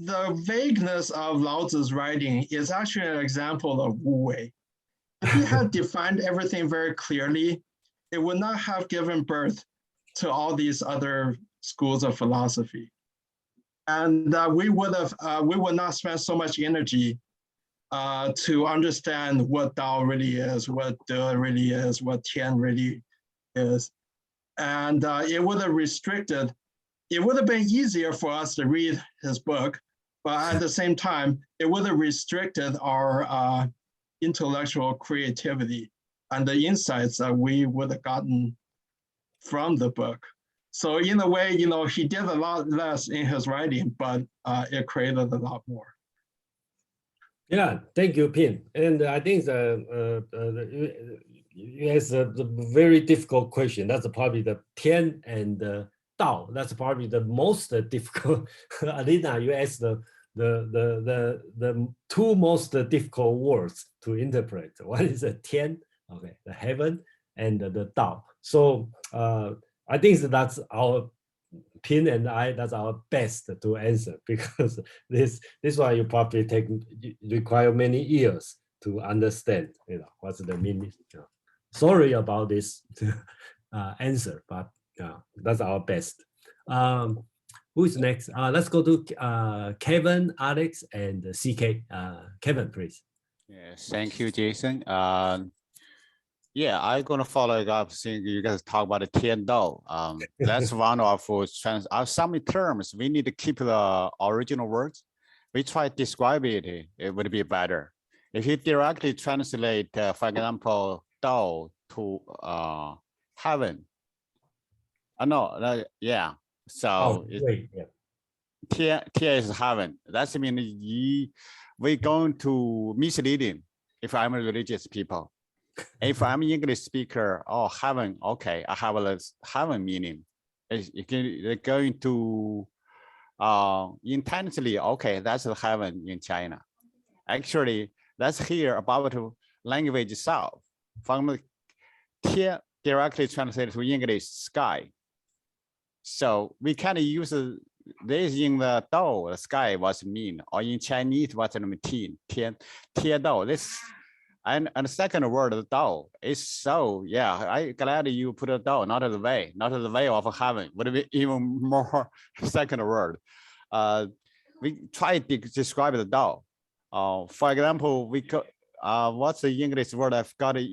vagueness of Lao Tzu's writing is actually an example of Wu Wei. If he had defined everything very clearly, it would not have given birth to all these other schools of philosophy. And we would not spend so much energy to understand what Tao really is, what De really is, what Tian really is. And it would have been easier for us to read his book, but at the same time, it would have restricted our intellectual creativity and the insights that we would have gotten from the book. So in a way, he did a lot less in his writing, but it created a lot more. Yeah, thank you, Pin. And I think it's a very difficult question. That's probably the Tian and the Tao. That's probably the most difficult. Alina, you asked the 2 most difficult words to interpret. One is the Tian, okay, the heaven, and the Tao. So I think that's our Pin and I, that's our best to answer, because this one you probably require many years to understand, what's the meaning. Sorry about this answer, but that's our best. Who is next? Let's go to Kevin, Alex, and CK. Kevin, please. Yes, thank you, Jason. Yeah, I'm gonna follow it up. Seeing you guys talk about the Tian Dao. That's one of some terms we need to keep the original words. We try to describe it. It would be better if you directly translate, for example, Dao to heaven. No, yeah. So Tia is heaven. That's mean we're going to misleading if I'm a religious people. If I'm English speaker, oh, heaven, okay, I have a heaven meaning. They're going to intensely, okay, that's the heaven in China. Actually, let's hear about language itself. From Tia directly translated to English, sky. So we can use this in the Dao, the sky was mean, or in Chinese, what's the name? Tian Dao. This and the second word, the Dao, is so, yeah, I'm glad you put a Dao, not the way of heaven, would be even more second word. We try to describe the Dao. For example, we could, what's the English word? I've got for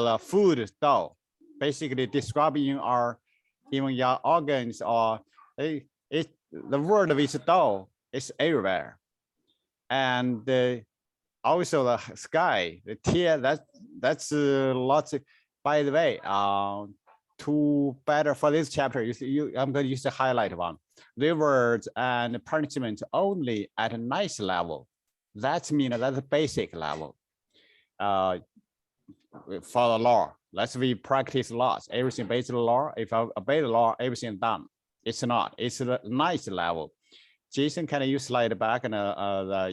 the food Dao, basically describing our even your organs, or the word with Dao is everywhere. And also the sky, the Tia, that's lots of, by the way, to better for this chapter, I'm going to use the highlight one. Rewards and punishment only at a nice level. That means that's a basic level. For the law, let's we practice laws, everything based on the law. If I obey the law, everything done. It's not, it's a nice level. Jason, can you slide back and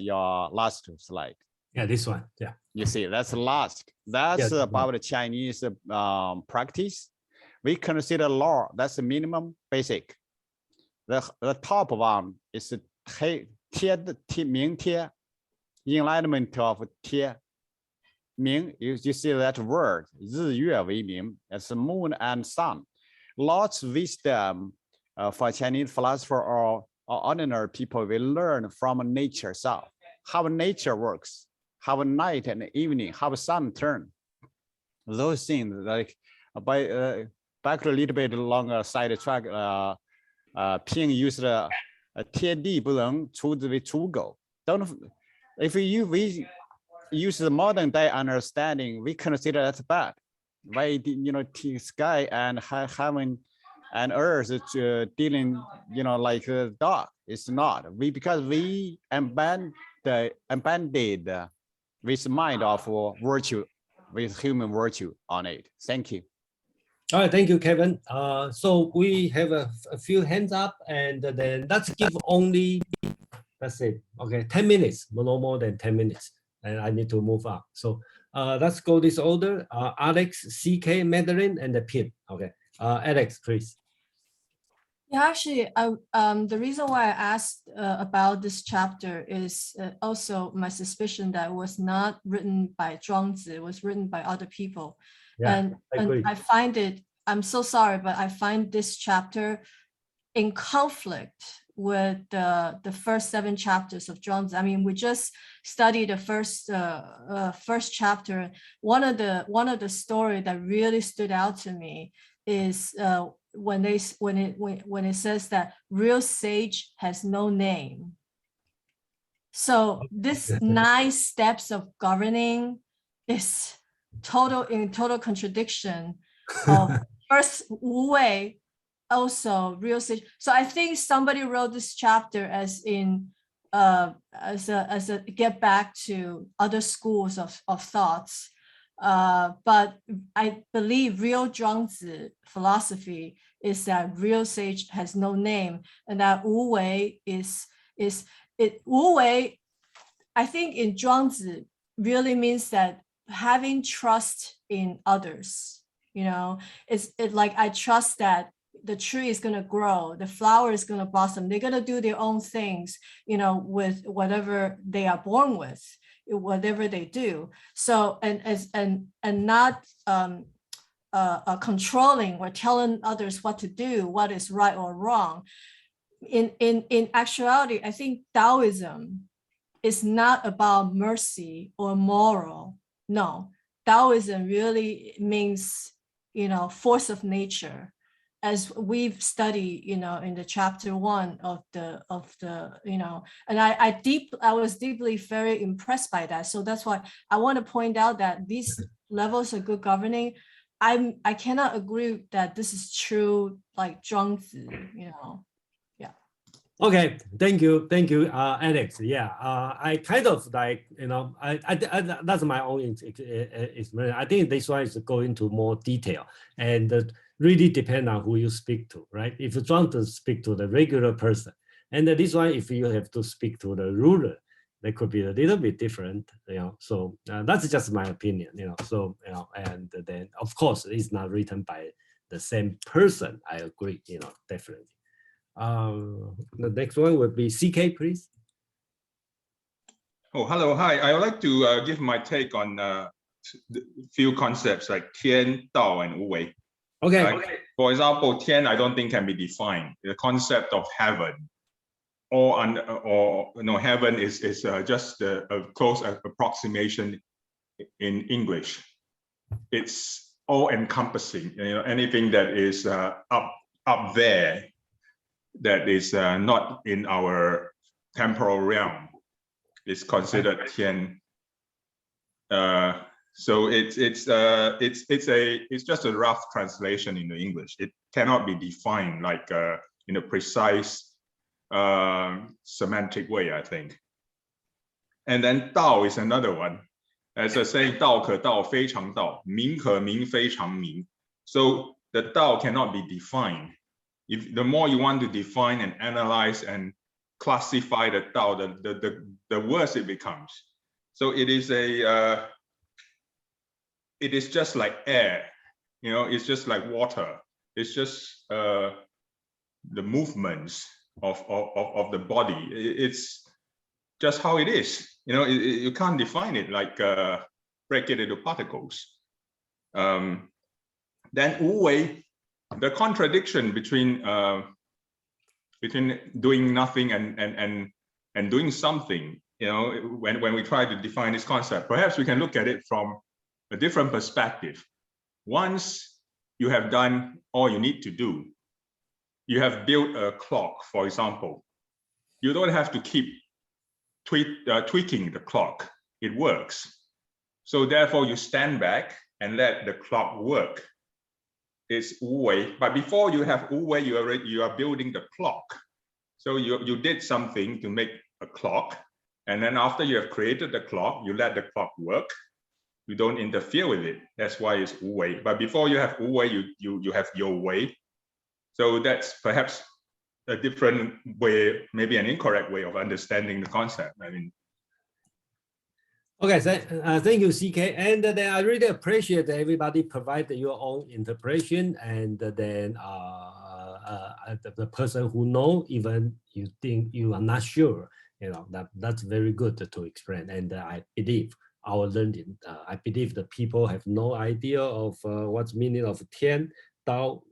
your last slide? Yeah, this one, yeah. You see, that's last. That's about the Chinese practice. We consider law, that's the minimum basic. The top one is Ming Tia, enlightenment of Tia. Ming, you see that word, 日月为明, it's moon and sun. Lots of wisdom for Chinese philosopher or ordinary people will learn from nature itself. How nature works, how night and evening, how sun turn. Those things, like by back to a little bit longer side track, Ping used天地不能出之为刍狗. If we use the modern day understanding, we consider that's bad. Why, sky and heaven and earth dealing, like a dog. It's not. Because we abandoned with mind of virtue, with human virtue on it. Thank you. All right, thank you, Kevin. So we have a few hands up, and then let's give only, that's it. Okay, 10 minutes, no more than 10 minutes. And I need to move up. So let's go this order. Alex, CK, Madeline, and the Pin. Okay, Alex, please. Yeah, actually, the reason why I asked about this chapter is also my suspicion that it was not written by Zhuangzi, it was written by other people. Yeah, and I find it, I'm so sorry, but I find this chapter in conflict with the first 7 chapters of Zhuangzi. I mean, we just studied the first chapter. One of the story that really stood out to me is when it says that real sage has no name. So this 9 steps of governing is in total contradiction of first Wu Wei, also real sage. So I think somebody wrote this chapter as a get back to other schools of thoughts. But I believe real Zhuangzi philosophy is that real sage has no name, and that Wu Wei Wu Wei, I think in Zhuangzi really means that having trust in others. It's like I trust that the tree is going to grow, the flower is going to blossom. They're going to do their own things, with whatever they are born with, whatever they do. So, and not controlling or telling others what to do, what is right or wrong. In actuality, I think Taoism is not about mercy or moral. No, Taoism really means, force of nature, as we've studied, in the chapter 1 of the, and I was deeply very impressed by that. So that's why I want to point out that these levels of good governing, I cannot agree that this is true, like Zhuangzi, yeah. Okay, thank you, Alex. Yeah, I kind of like, I that's my own experience. I think this one is going into more detail and really depend on who you speak to, right? If you want to speak to the regular person, and this one, if you have to speak to the ruler, that could be a little bit different, So that's just my opinion, So and then of course it's not written by the same person. I agree, definitely. The next one would be CK, please. Oh, hello, hi. I would like to give my take on a few concepts like Tian, Tao, and Wu Wei. Okay. For example, Tian, I don't think can be defined. The concept of heaven, heaven is just a close approximation in English. It's all-encompassing. Anything that is up there, that is not in our temporal realm, is considered Tian. So it's just a rough translation into English. It cannot be defined like in a precise semantic way, I think. And then Tao is another one. As I say, Tao 可道非常道，名可名非常名. So the Tao cannot be defined. If the more you want to define and analyze and classify the Tao, the worse it becomes. So it is it is just like air, it's just like water. It's just the movements of the body. It's just how it is. You can't define it like break it into particles. Then Wu Wei, the contradiction between doing nothing and doing something, when we try to define this concept, perhaps we can look at it from a different perspective. Once you have done all you need to do, you have built a clock, for example, you don't have to keep tweaking the clock. It works. So therefore you stand back and let the clock work. It's Wu Wei, but before you have Wu Wei, you are building the clock. So you did something to make a clock, and then after you have created the clock, you let the clock work. You don't interfere with it. That's why it's Wu Wei. But before you have Wu Wei, you have Your Wei. So that's perhaps a different way, maybe an incorrect way of understanding the concept. I mean. Okay, thank you, CK. And then I really appreciate that everybody provide your own interpretation, and then the person who know, even you think you are not sure, that's very good to explain. And I believe our learning, I believe the people have no idea of what's meaning of Tian, Tao,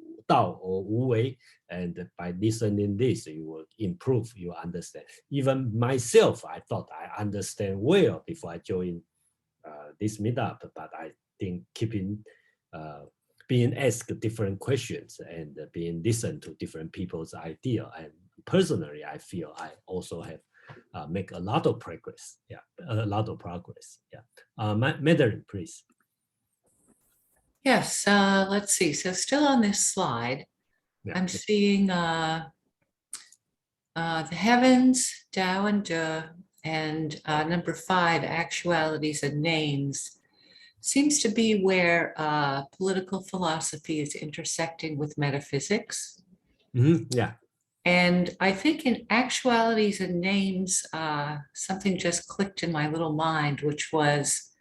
or Wu Wei, and by listening this, you will improve your understand. Even myself, I thought I understand well before I joined this meetup, but I think keeping being asked different questions and being listened to different people's idea, and personally, I feel I also have make a lot of progress. Yeah, a lot of progress. Yeah, Madeline, please. Yes, let's see. So still on this slide, yeah. I'm seeing the heavens, Tao and De, and number 5, actualities and names. Seems to be where political philosophy is intersecting with metaphysics. Mm-hmm. Yeah. And I think in actualities and names, something just clicked in my little mind, which was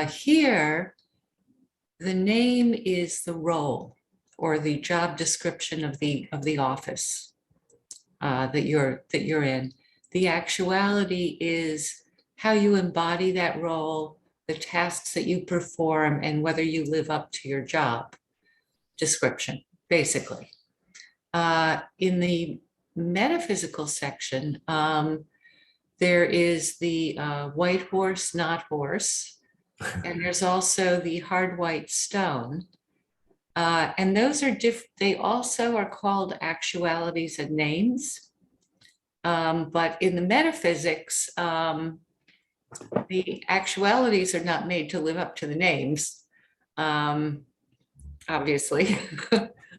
here, the name is the role or the job description of the office that you're in. The actuality is how you embody that role, the tasks that you perform, and whether you live up to your job description, basically. In the metaphysical section, there is the white horse, not horse, and there's also the hard white stone. And those are they also are called actualities and names. But in the metaphysics, the actualities are not made to live up to the names, obviously.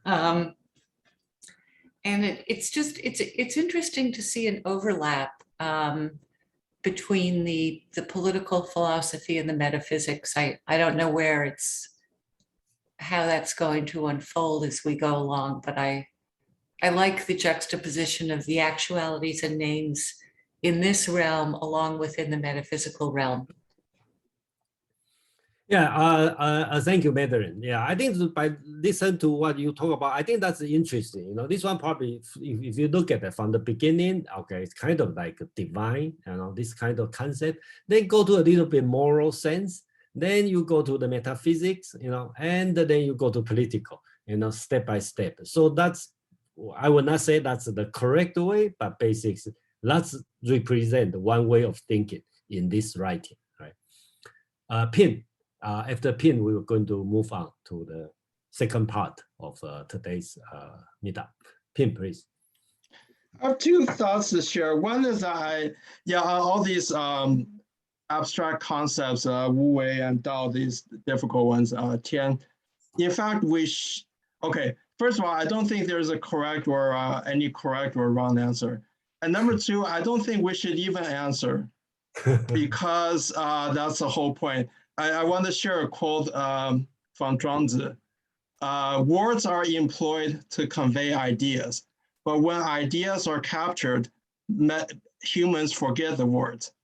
And it's interesting to see an overlap between the political philosophy and the metaphysics. I don't know how that's going to unfold as we go along, but I like the juxtaposition of the actualities and names in this realm along within the metaphysical realm. Yeah, thank you, Madeline. Yeah, I think by listening to what you talk about, I think that's interesting. You know, this one probably, if you look at it from the beginning, okay, it's kind of like divine, you know, this kind of concept. Then go to a little bit moral sense. Then you go to the metaphysics, you know, and then you go to political, you know, step by step. So that's, I would not say that's the correct way, but basics, let's represent one way of thinking in this writing, right? Pin. After Pin, we were going to move on to the second part of today's meetup. Pin, please. I have two thoughts to share. One is all these abstract concepts, Wu Wei and Tao, these difficult ones, Tian. In fact, okay, first of all, I don't think there's a correct or any correct or wrong answer. And number two, I don't think we should even answer because that's the whole point. I want to share a quote from Zhuangzi. Words are employed to convey ideas, but when ideas are captured, humans forget the words.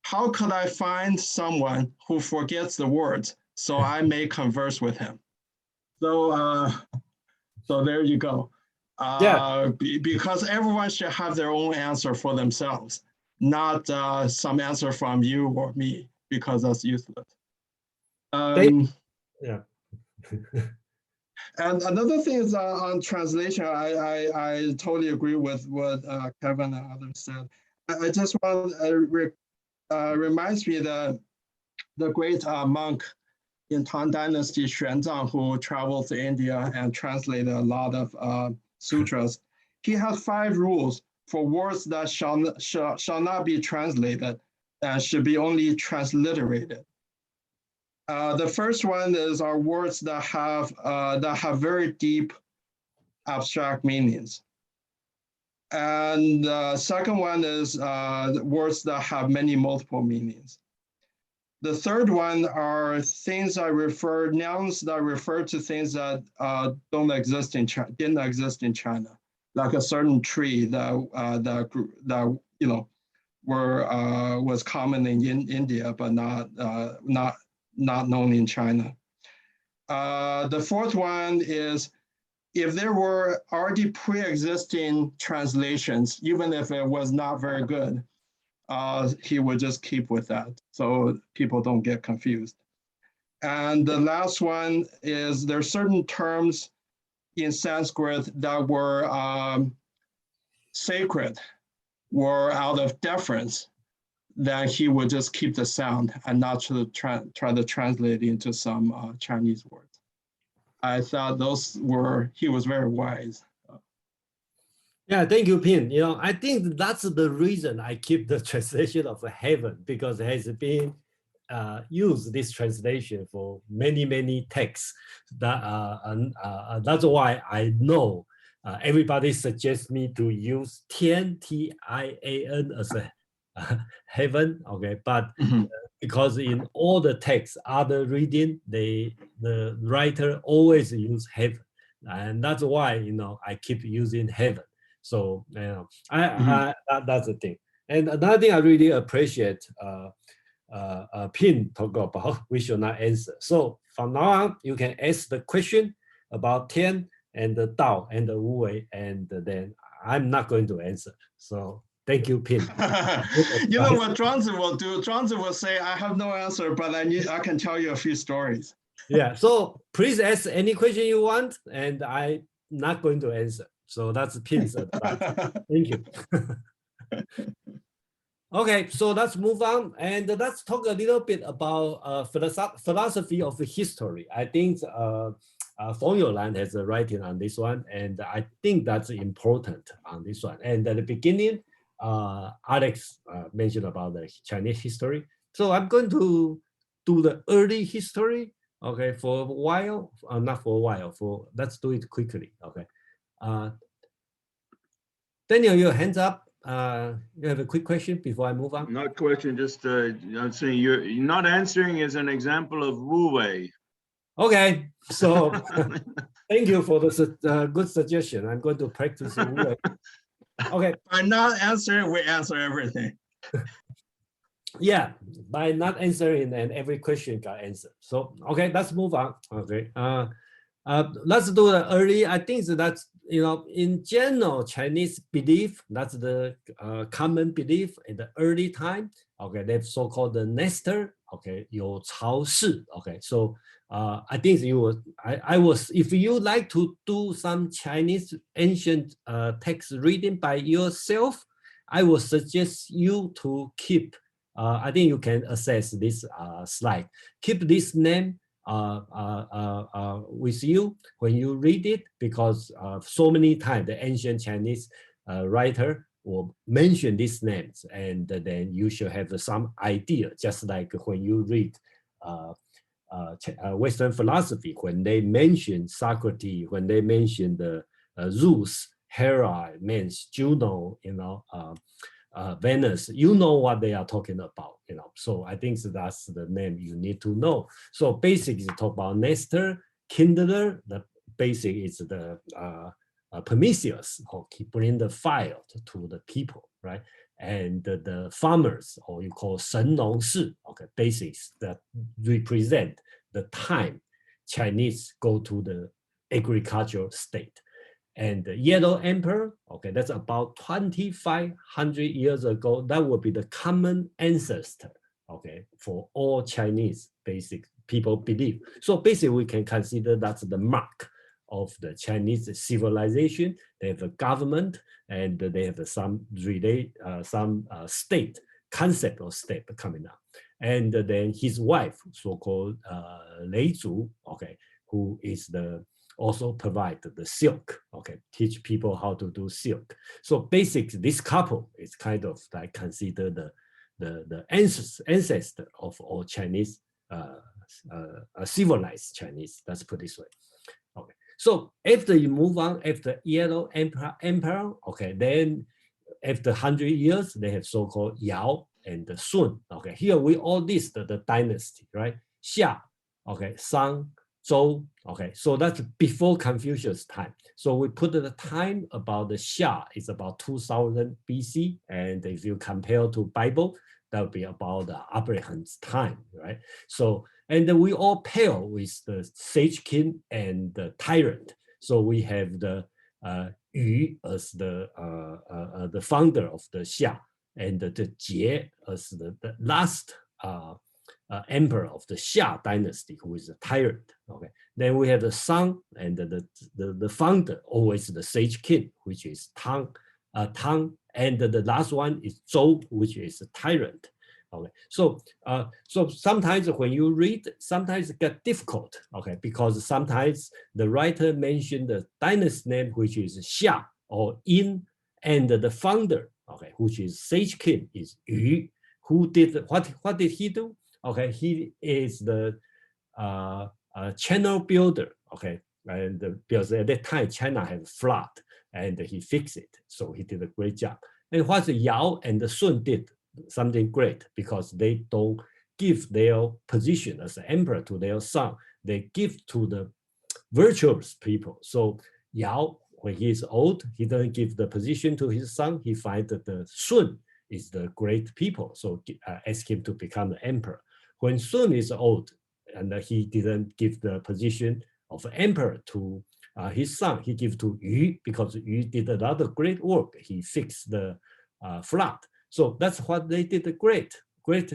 How could I find someone who forgets the words so I may converse with him? So, so there you go. Because everyone should have their own answer for themselves, not some answer from you or me, because that's useless. Yeah. And another thing is on translation, I totally agree with what Kevin and others said. I just want reminds me that the great monk in Tang Dynasty, Xuanzang, who traveled to India and translated a lot of sutras. He has 5 rules for words that shall not be translated and should be only transliterated. The first one is our words that have very deep abstract meanings. And the second one is words that have many multiple meanings. The third one are things nouns that refer to things that didn't exist in China, like a certain tree that you know was common in India, but not known in China. The fourth one is if there were already pre-existing translations, even if it was not very good, he would just keep with that so people don't get confused. And the last one is there are certain terms in Sanskrit that were sacred, were out of deference, then he would just keep the sound and not try to translate into some Chinese words. I thought he was very wise. Yeah, thank you, Pin. You know, I think that's the reason I keep the translation of heaven, because it has been used, this translation, for many texts. That's why I know everybody suggests me to use Tian, T-I-A-N, as a heaven, okay, but because in all the texts, other reading, the writer always use heaven, and that's why, you know, I keep using heaven. So, you know, that's the thing. And another thing I really appreciate, Pin talk about, we should not answer. So from now on, you can ask the question, about Tian and the Tao and the Wu Wei, and then I'm not going to answer. So thank you, Pin. You know what Zhuangzi will do? Zhuangzi will say, I have no answer, but I can tell you a few stories. Yeah, so please ask any question you want, and I'm not going to answer. So that's Pin's advice. Thank you. Okay, so let's move on and let's talk a little bit about philosophy of history. I think Feng Youlan has a writing on this one, and I think that's important on this one. And at the beginning, Alex mentioned about the Chinese history. So I'm going to do the early history, okay, for a while, not for a while, let's do it quickly, okay. Daniel, your hands up. You have a quick question before I move on? Not question, just I'm saying you're not answering is an example of Wu Wei. Okay, so thank you for the good suggestion. I'm going to practice Wu Wei. Okay. By not answering, we answer everything. Yeah, by not answering, and every question got answered. So okay, let's move on. Okay. Let's do the early. I think that's, you know, in general, Chinese belief, that's the common belief in the early time. Okay, they've so-called the Nestor. Okay, 有朝氏. Okay, so I think you will. I was. If you like to do some Chinese ancient text reading by yourself, I would suggest you to keep. I think you can access this slide. Keep this name with you when you read it, because so many times the ancient Chinese writer will mention these names, and then you should have some idea, just like when you read Western philosophy, when they mention Socrates, when they mention the Zeus, Hera, means Juno, you know, Venus, you know what they are talking about, you know. So I think that's the name you need to know. So basically talk about Nestor, Kindler, the basic is the Prometheus, or bring the fire to the people, right? And the farmers, or you call 神农氏, okay, basics that represent the time Chinese go to the agricultural state. And the Yellow Emperor, okay, that's about 2,500 years ago. That would be the common ancestor, okay, for all Chinese basic people believe. So basically, we can consider that's the mark of the Chinese civilization. They have a government, and they have some state, concept of state coming up. And then his wife, so-called Lei Zu, okay, who is also provide the silk, okay, teach people how to do silk. So basically, this couple is kind of like considered the ancestor of all Chinese, civilized Chinese. Let's put it this way. Okay. So after you move on, after Yellow Emperor, okay, then after 100 years, they have so-called Yao and the Sun. Okay, here we all list the dynasty, right? Xia, okay, Shang, Zhou, okay, so that's before Confucius time. So we put the time about the Xia is about 2000 BC, and if you compare to Bible, that would be about the Abraham's time, right? So, and then we all pair with the sage king and the tyrant. So we have the Yu as the founder of the Xia, and the Jie as the last emperor of the Xia dynasty, who is a tyrant. Okay, then we have the Shang, and the founder, always the sage king, which is Tang, and the last one is Zhou, which is a tyrant. Okay, so sometimes when you read, sometimes it gets difficult. Okay, because sometimes the writer mentioned the dynasty name, which is Xia or Yin, and the founder, okay, which is sage king, is Yu. Who did what did he do? Okay, he is the channel builder. Okay, and because at that time China had flood, and he fixed it, so he did a great job. And what Yao and the Sun did something great, because they don't give their position as an emperor to their son; they give to the virtuous people. So Yao, when he is old, he doesn't give the position to his son. He finds that the Sun is the great people, so ask him to become the emperor. When Sun is old, and he didn't give the position of emperor to his son. He gave to Yu because Yu did another great work. He fixed the flood. So that's what they did a great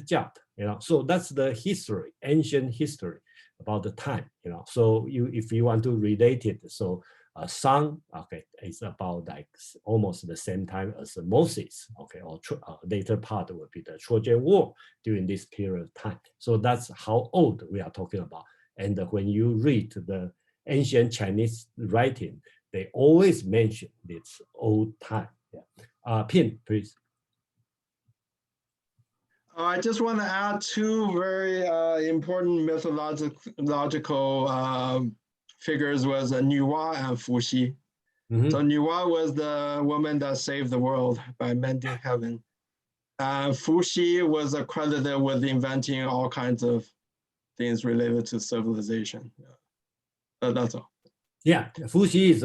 job, you know. So that's the history, ancient history about the time, you know. So if you want to relate it, so Sang, okay, is about like almost the same time as Moses, okay, or later part will be the Trojan War during this period of time. So that's how old we are talking about. And when you read the ancient Chinese writing, they always mention this old time. Yeah. Pin, please. I just want to add two very important mythological figures was Nuwa and Fuxi. So Nuwa was the woman that saved the world by mending heaven. Fuxi was accredited with inventing all kinds of things related to civilization. That's all. Yeah, Fuxi is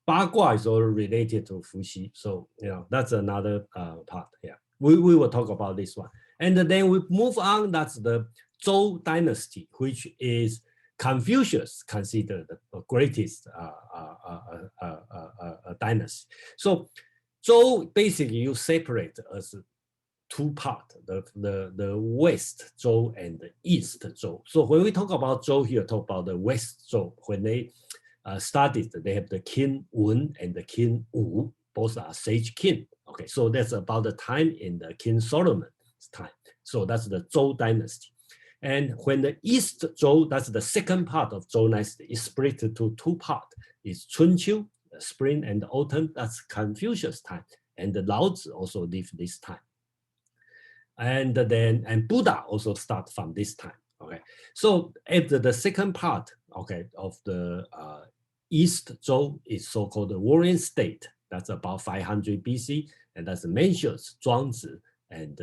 Bagua is all related to Fuxi. So you know that's another part. Yeah, we will talk about this one, and then we move on. That's the Zhou dynasty, which is Confucius considered the greatest dynasty. So Zhou basically you separate as two parts, the West Zhou and the East Zhou. So when we talk about Zhou here, talk about the West Zhou. When they studied, they have the King Wen and the King Wu, both are sage king. Okay, so that's about the time in the King Solomon's time. So that's the Zhou dynasty. And when the East Zhou, that's the second part of Zhou dynasty, is split to two parts. It's Chunqiu, the spring and the autumn, that's Confucius time. And the Laozi also lived this time. And Buddha also start from this time. Okay, so at the second part, okay, of the East Zhou is so-called the warring state. That's about 500 BC, and that's mentions Zhuangzi and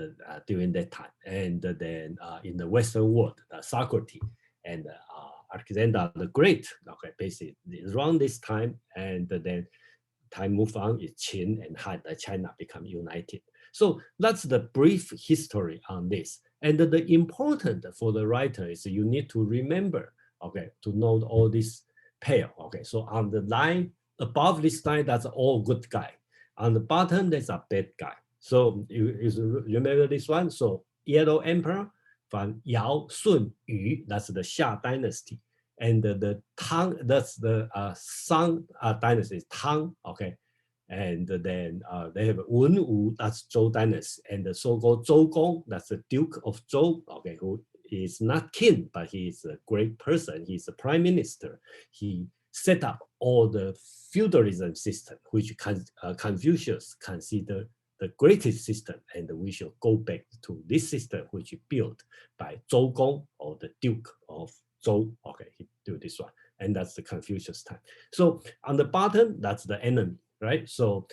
during that time. And then in the Western world, Socrates and Alexander the Great, okay, basically around this time, and then time move on, is Qin and Han, China become united. So that's the brief history on this. And the important for the writer is you need to remember, okay, to know all this pair. Okay, so on the line above this line, that's all good guy. On the bottom, there's a bad guy. So you remember this one? So Yellow Emperor from Yao, Sun, Yu, that's the Xia dynasty. And the Tang, that's the Shang dynasty, Tang, okay. And then they have Wen Wu, that's Zhou dynasty, and the so-called Zhou Gong, that's the Duke of Zhou, okay, who is not king, but he is a great person. He's a prime minister. He set up all the feudalism system, which Confucius considered the greatest system, and we should go back to this system, which is built by Zhou Gong, or the Duke of Zhou. Okay, he do this one, and that's the Confucius time. So on the bottom, that's the enemy. Right, so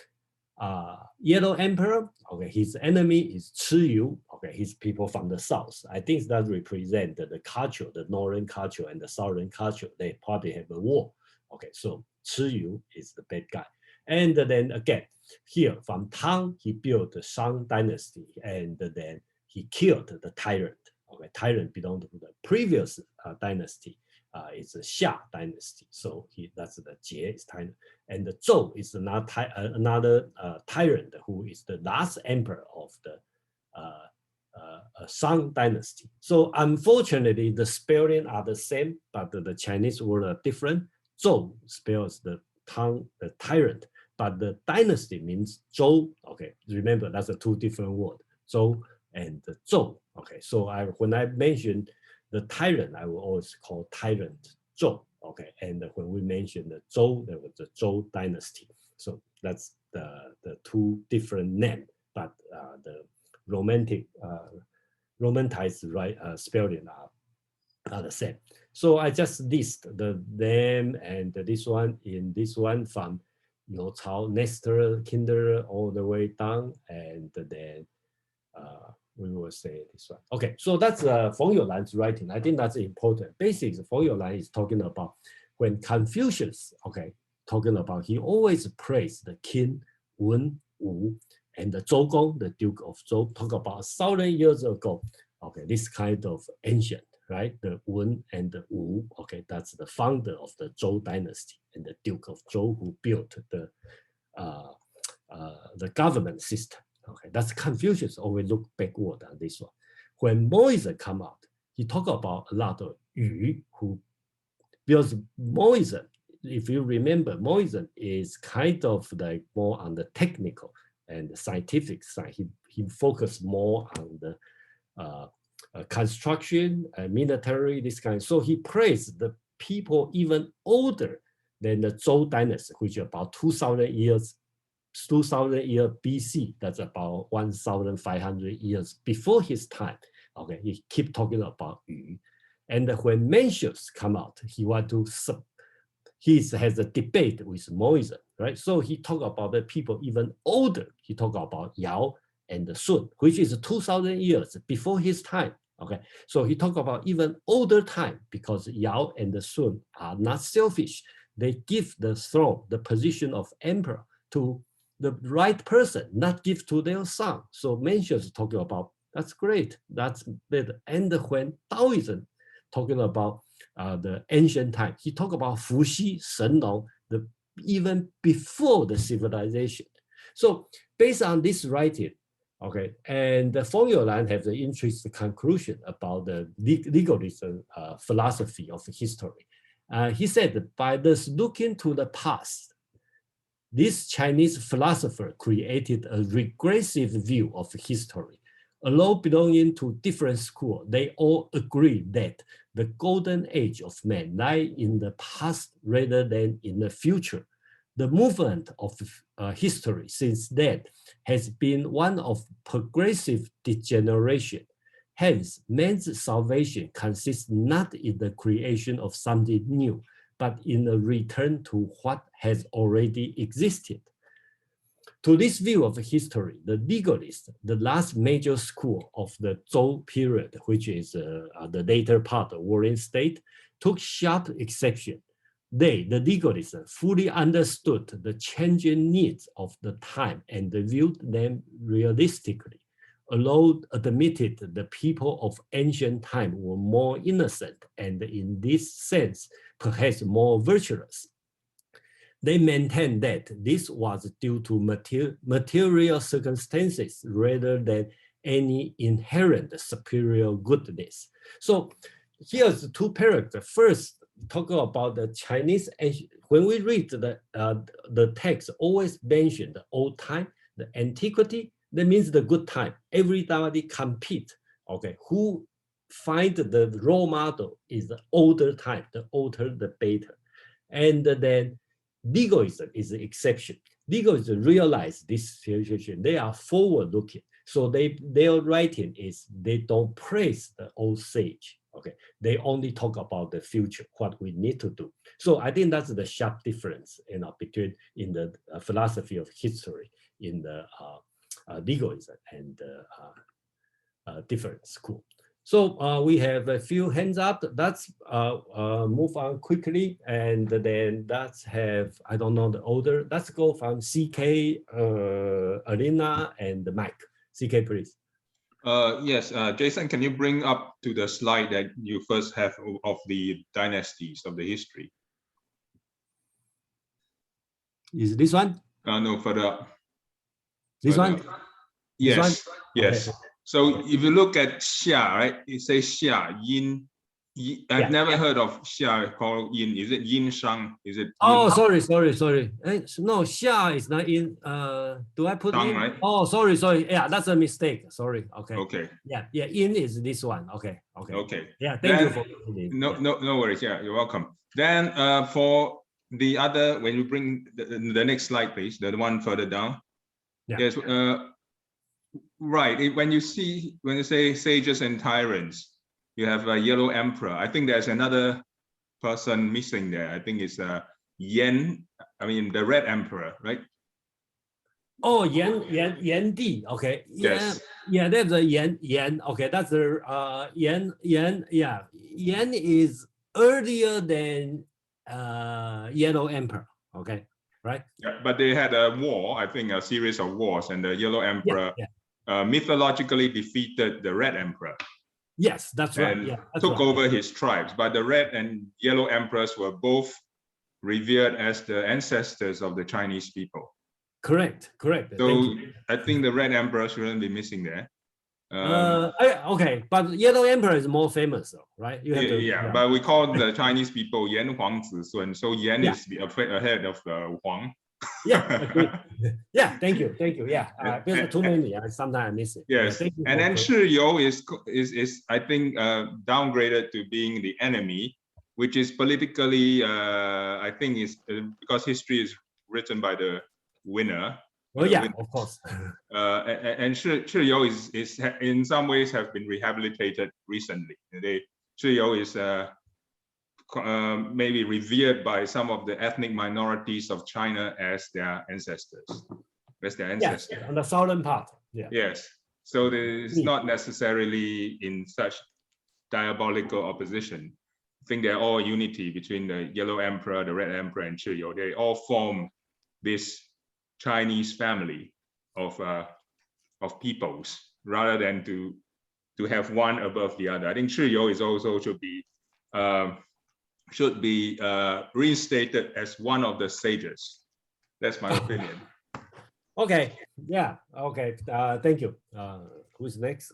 Yellow Emperor, okay, his enemy is Chiyu, okay, his people from the south. I think that represents the culture, the northern culture and the southern culture. They probably have a war. Okay, so Chiyu is the bad guy. And then again, here from Tang, he built the Shang dynasty, and then he killed the tyrant. Okay, tyrant belonged to the previous dynasty. It's a Xia dynasty, so that's the Jie is tyrant, and the Zhou is another tyrant who is the last emperor of the Shang dynasty. So unfortunately, the spelling are the same, but the Chinese word are different. Zhou spells the Tang, the tyrant, but the dynasty means Zhou. Okay, remember that's a two different words, Zhou and the Zhou. Okay, so when I mentioned the tyrant, I will always call tyrant Zhou. Okay, and when we mention the Zhou, there was the Zhou dynasty. So that's the two different names, but the romantized spelling are the same. So I just list the name and this one in this one from Yo Cao, Nestor, Kinder, all the way down, and then we will say this one. Okay, so that's Feng Youlan's writing. I think that's important. Basically, Feng Youlan is talking about when Confucius, okay, talking about, he always praised the King Wen Wu and the Zhou Gong, the Duke of Zhou, talk about 1,000 years ago. Okay, this kind of ancient, right? The Wen and the Wu, okay, that's the founder of the Zhou dynasty and the Duke of Zhou who built the government system. Okay, that's Confucius always look backward on this one. When Moism come out, he talk about a lot of Yu who, because Moism, if you remember, Moism is kind of like more on the technical and the scientific side. He focused more on the construction, military, this kind. So he praised the people even older than the Zhou dynasty, which is about 2,000 years BC. That's about 1,500 years before his time. Okay, he keep talking about Yu. And when Mencius come out, he want to has a debate with Moism, right? So he talk about the people even older. He talk about Yao and the Sun, which is 2,000 years before his time. Okay, so he talk about even older time because Yao and the Sun are not selfish. They give the throne, the position of emperor to the right person, not give to their son. So Mencius talking about, that's great, that's better. And when Taoism talking about the ancient time, he talk about Fuxi, Shenlong, even before the civilization. So based on this writing, okay, and the Feng Youlan has an interesting conclusion about the legalism philosophy of history. He said that by this looking to the past, this Chinese philosopher created a regressive view of history. Although belonging to different schools, they all agree that the golden age of man lies in the past rather than in the future. The movement of history since then has been one of progressive degeneration. Hence, man's salvation consists not in the creation of something new, but in a return to what has already existed. To this view of history, the legalists, the last major school of the Zhou period, which is the later part of warring state, took sharp exception. They, the legalists, fully understood the changing needs of the time and viewed them realistically, although admitted the people of ancient time were more innocent and in this sense, perhaps more virtuous. They maintained that this was due to material circumstances rather than any inherent superior goodness. So here's two paragraphs. First, talking about the Chinese, when we read the text, always mention the old time, the antiquity, that means the good time. Everybody compete, okay? Who find the role model is the older time, the older, the better. And then legalism is the exception. Legalism realize this situation. They are forward-looking. So their writing is, they don't praise the old sage. Okay, they only talk about the future, what we need to do. So I think that's the sharp difference, between in the philosophy of history in the legalism and different school. So we have a few hands up. Let's move on quickly, and then let's have, I don't know the order. Let's go from CK, Alina, and Mike. CK, please. Yes, Jason, can you bring up to the slide that you first have of the dynasties of the history? Is this one? No, further up. This further one? up. Yes, This one? yes. Okay. So if you look at Xia, right, it says Xia, Yin. I've never heard of Xia called Yin. Is it Yin Shang? Is it? Oh, yin? sorry. No, Xia is not in. Do I put Shang, in? right? Oh, sorry. Yeah, that's a mistake. Sorry. Okay. Okay. Yeah. In is this one. Okay. Yeah. Thank you for no worries. Yeah, you're welcome. Then for the other, when you bring the next slide, please, the one further down. Yeah. Yes. Right. When you say sages and tyrants, you have a yellow emperor. I think there's another person missing there. I think it's Yan. I mean the red emperor, right? Oh, Yan Di. Okay. Yes. Yeah. There's a Yan. Okay. That's the Yan. Yeah. Yan is earlier than Yellow Emperor. Okay. Right. Yeah, but they had a war. I think a series of wars, and the yellow emperor mythologically defeated the red emperor. Yes, that's right. and Yeah, that's took right. over his tribes. But the red and yellow emperors were both revered as the ancestors of the Chinese people. Correct. Thank So you. I think the red emperor shouldn't be missing there. Okay, but yellow emperor is more famous, though, right? You have to. Yeah, but we call the Chinese people Yan Huang Zi Sun. So Yan Yeah. is ahead of Huang. Yeah, agree. Yeah, thank you. Yeah, because too many. Sometimes I miss it. Yes, Yeah, thank you and for- then Shi You is I think downgraded to being the enemy, which is politically I think is because history is written by the winner. Oh yeah, of course. And Shi You is in some ways have been rehabilitated recently. Shi You is maybe revered by some of the ethnic minorities of China as their ancestors. Yes, on the southern part. Yeah. Yes. So it's not necessarily in such diabolical opposition. I think they're all unity between the yellow emperor, the red emperor, and Shi You. They all form this Chinese family of peoples, rather than to have one above the other. I think Shi You is also should be reinstated as one of the sages. That's my opinion. Okay. Yeah. Okay. Thank you. Who's next?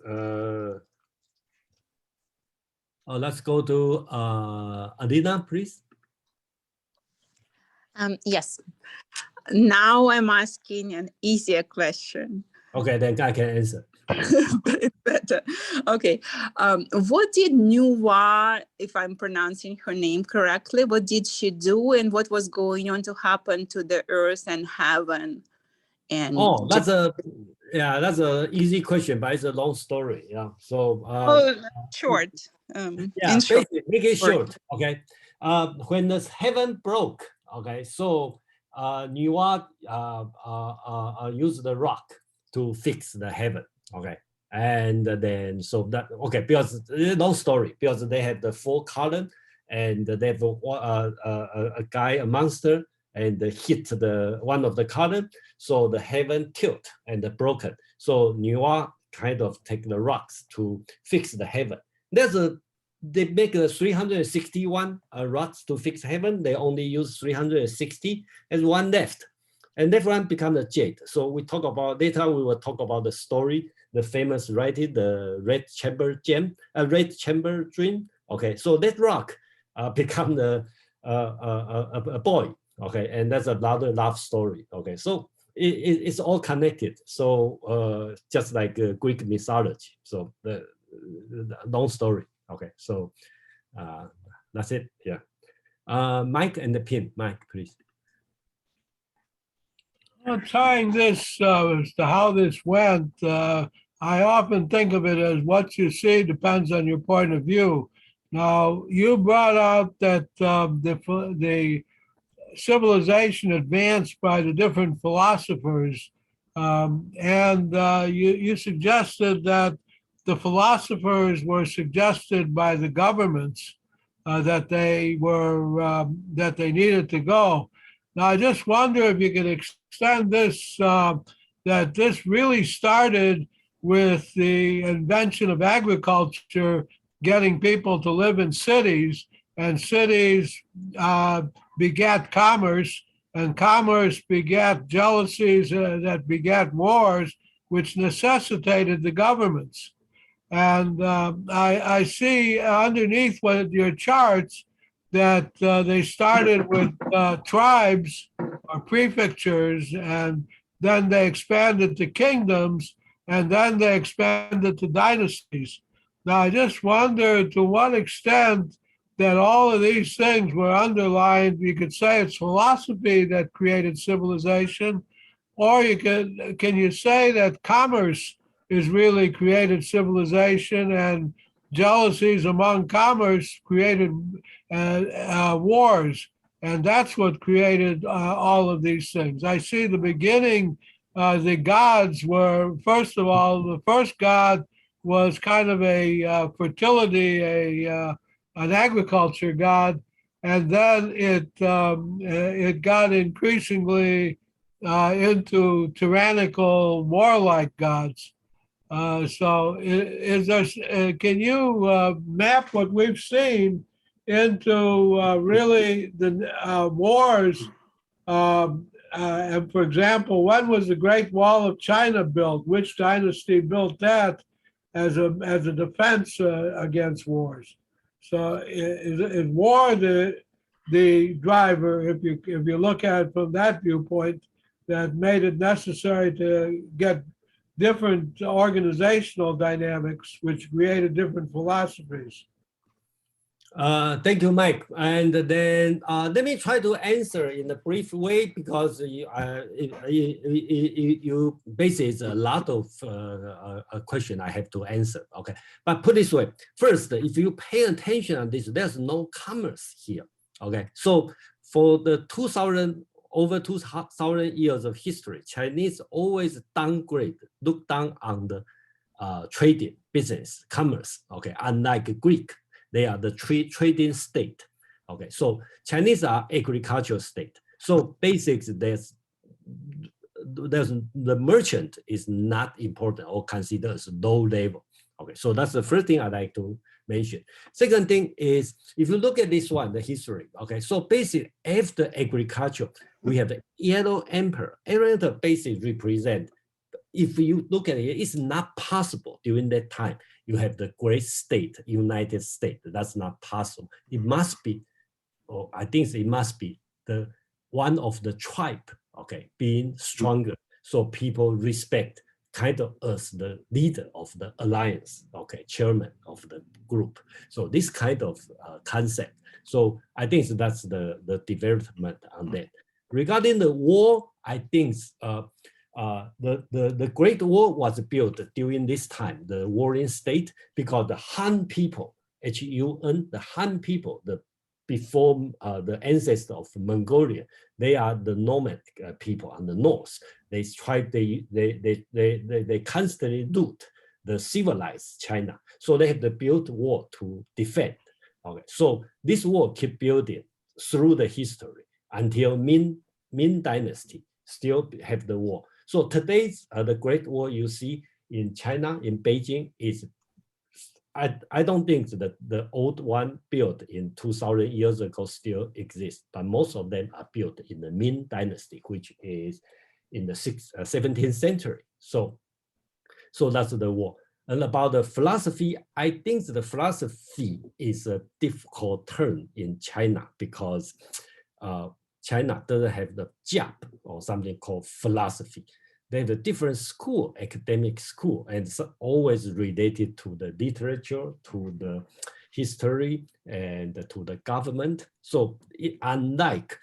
Let's go to Adina, please. Yes. Now I'm asking an easier question. Okay, then I can answer. Better. Okay. What did Nuwa, if I'm pronouncing her name correctly, what did she do, and what was going on to happen to the earth and heaven? And that's a easy question, but it's a long story. Yeah. So short. Yeah, basically, make it short. Okay. When the heaven broke, okay, so Nuwa used the rock to fix the heaven. Okay. And then so that because long story, because they had the 4 column and they have a guy, a monster, and hit the one of the column, so the heaven tilt and broken. So Nuwa kind of take the rocks to fix the heaven. They make 361 rocks to fix heaven. They only use 360, and one left, and that one becomes a jade. So we talk about later. We will talk about the story, the famous writing, the red chamber gem, red chamber dream. Okay, so that rock become a boy. Okay, and that's another love story. Okay, so it's all connected. So just like Greek mythology. So the long story. Okay, so that's it. Yeah, Mike and the pin. Mike, please. Well, tying this as to how this went, I often think of it as what you see depends on your point of view. Now, you brought out that the civilization advanced by the different philosophers, and you suggested that the philosophers were suggested by the governments that they needed to go. Now, I just wonder if you could extend this, that this really started with the invention of agriculture, getting people to live in cities, and cities begat commerce, and commerce begat jealousies that begat wars, which necessitated the governments. And I see underneath your charts that they started with tribes or prefectures, and then they expanded to kingdoms, and then they expanded to dynasties. Now, I just wonder to what extent that all of these things were underlined. You could say it's philosophy that created civilization, or can you say that commerce is really created civilization, and jealousies among commerce created wars, and that's what created all of these things. I see the beginning, the gods were, first of all, the first god was kind of a fertility, an agriculture god, and then it got increasingly into tyrannical, warlike gods. Is there, can you map what we've seen into really the wars? And for example, when was the Great Wall of China built? Which dynasty built that as a defense against wars? So is war the driver, if you look at it from that viewpoint, that made it necessary to get different organizational dynamics, which created different philosophies? Thank you, Mike. And then let me try to answer in a brief way, because you basically a lot of a question I have to answer. Okay, but put this way: first, if you pay attention on this, there's no commerce here. Okay, so for the over 2,000 years of history, Chinese always look down on the trading, business, commerce. Okay, unlike Greek. They are the trading state. Okay, so Chinese are agricultural state. So basics, there's the merchant is not important or considered as low level. Okay, so that's the first thing I'd like to mention. Second thing is, if you look at this one, the history. Okay, so basically after agriculture, we have the Yellow Emperor. Yellow Emperor basically represent, if you look at it, it's not possible during that time. You have the great state, United States. That's not possible. It must be, or I think it must be the one of the tribe, okay, being stronger. So people respect kind of as the leader of the alliance, okay, chairman of the group. So this kind of concept. So I think that's the development on that. Regarding the war, I think the Great War was built during this time, the warring state, because the Han people, H-U-N, the Han people, before the ancestor of Mongolia, they are the nomadic people on the north. They constantly loot the civilized China. So they have to build war to defend. Okay, so this war keep building through the history until Ming Dynasty still have the war. So today's the Great War you see in China, in Beijing, is I don't think that the old one built in 2,000 years ago still exists, but most of them are built in the Ming Dynasty, which is in the 17th century. So that's the war. And about the philosophy, I think the philosophy is a difficult term in China because China doesn't have the job or something called philosophy. They have a different school, academic school, and it's always related to the literature, to the history, and to the government. So unlike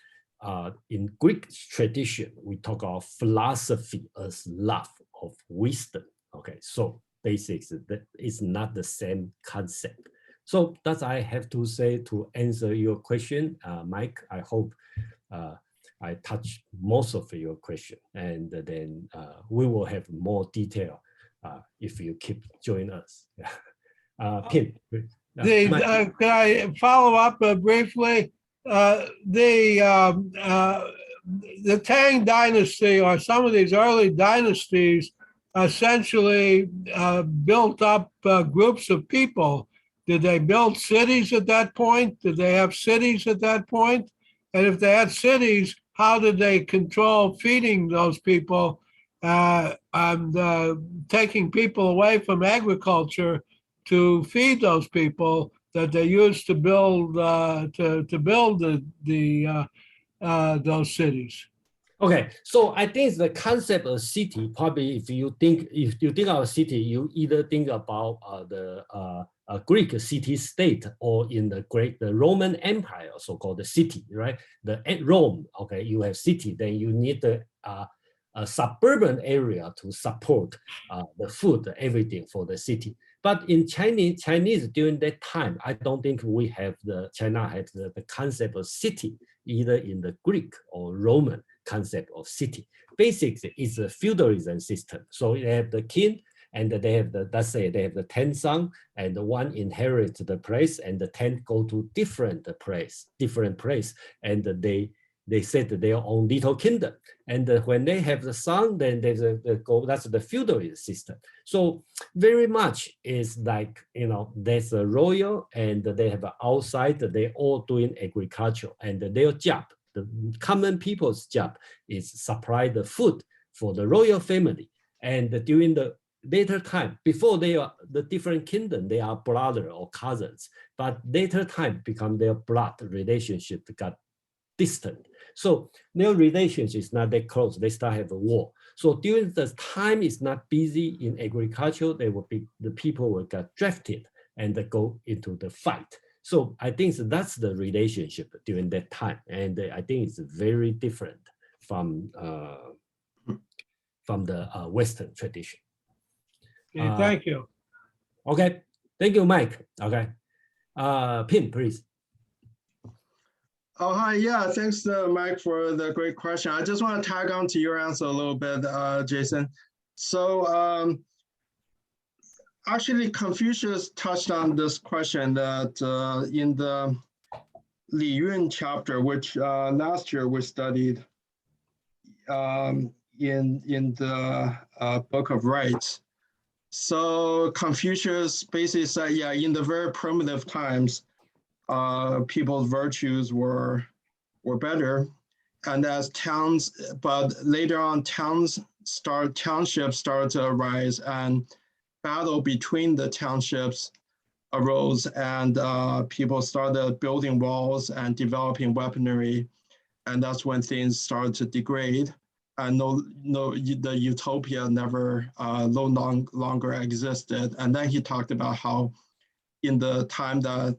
in Greek tradition, we talk about philosophy as love of wisdom. Okay, so basically that is not the same concept. So that's I have to say to answer your question, Mike. I hope I touched most of your question, and then we will have more detail if you keep joining us. Pim. Can I follow up briefly? The Tang dynasty or some of these early dynasties essentially built up groups of people. Did they build cities at that point? Did they have cities at that point? And if they had cities, how did they control feeding those people and taking people away from agriculture to feed those people that they used to build those cities? Okay, so I think the concept of city, probably if you think of a city, you either think about a Greek city-state, or in the Roman Empire, so-called the city, right? The Rome, okay, you have city, then you need a suburban area to support the food, everything for the city. But in Chinese during that time, I don't think we have China has the concept of city, either in the Greek or Roman concept of city. Basically, it's a feudalism system. So you have the king, and they have let's say they have the 10 sons, and the one inherits the place, and the 10 go to different place, and they they set their own little kingdom. And when they have the son, then there's that's the feudal system. So very much is like, there's a royal and they have an outside, they all doing agriculture, and their job, the common people's job, is supply the food for the royal family. And during the later time, before they are the different kingdom, they are brother or cousins, but later time become their blood relationship got distant. So their relationship is not that close. They start have a war. So during the time is not busy in agriculture, the people will get drafted and go into the fight. So I think that's the relationship during that time, and I think it's very different from the Western tradition. Okay, thank you. Okay, thank you, Mike. Okay, Pim, please. Oh, hi. Yeah, thanks, Mike, for the great question. I just want to tag on to your answer a little bit, Jason. So actually, Confucius touched on this question that in the Li Yun chapter, which last year we studied in the Book of Rights. So Confucius basically said, yeah, in the very primitive times, people's virtues were better, and as towns, but later on townships started to arise, and battle between the townships arose, and people started building walls and developing weaponry, and that's when things started to degrade, and the utopia never no longer existed. And then he talked about how in the time that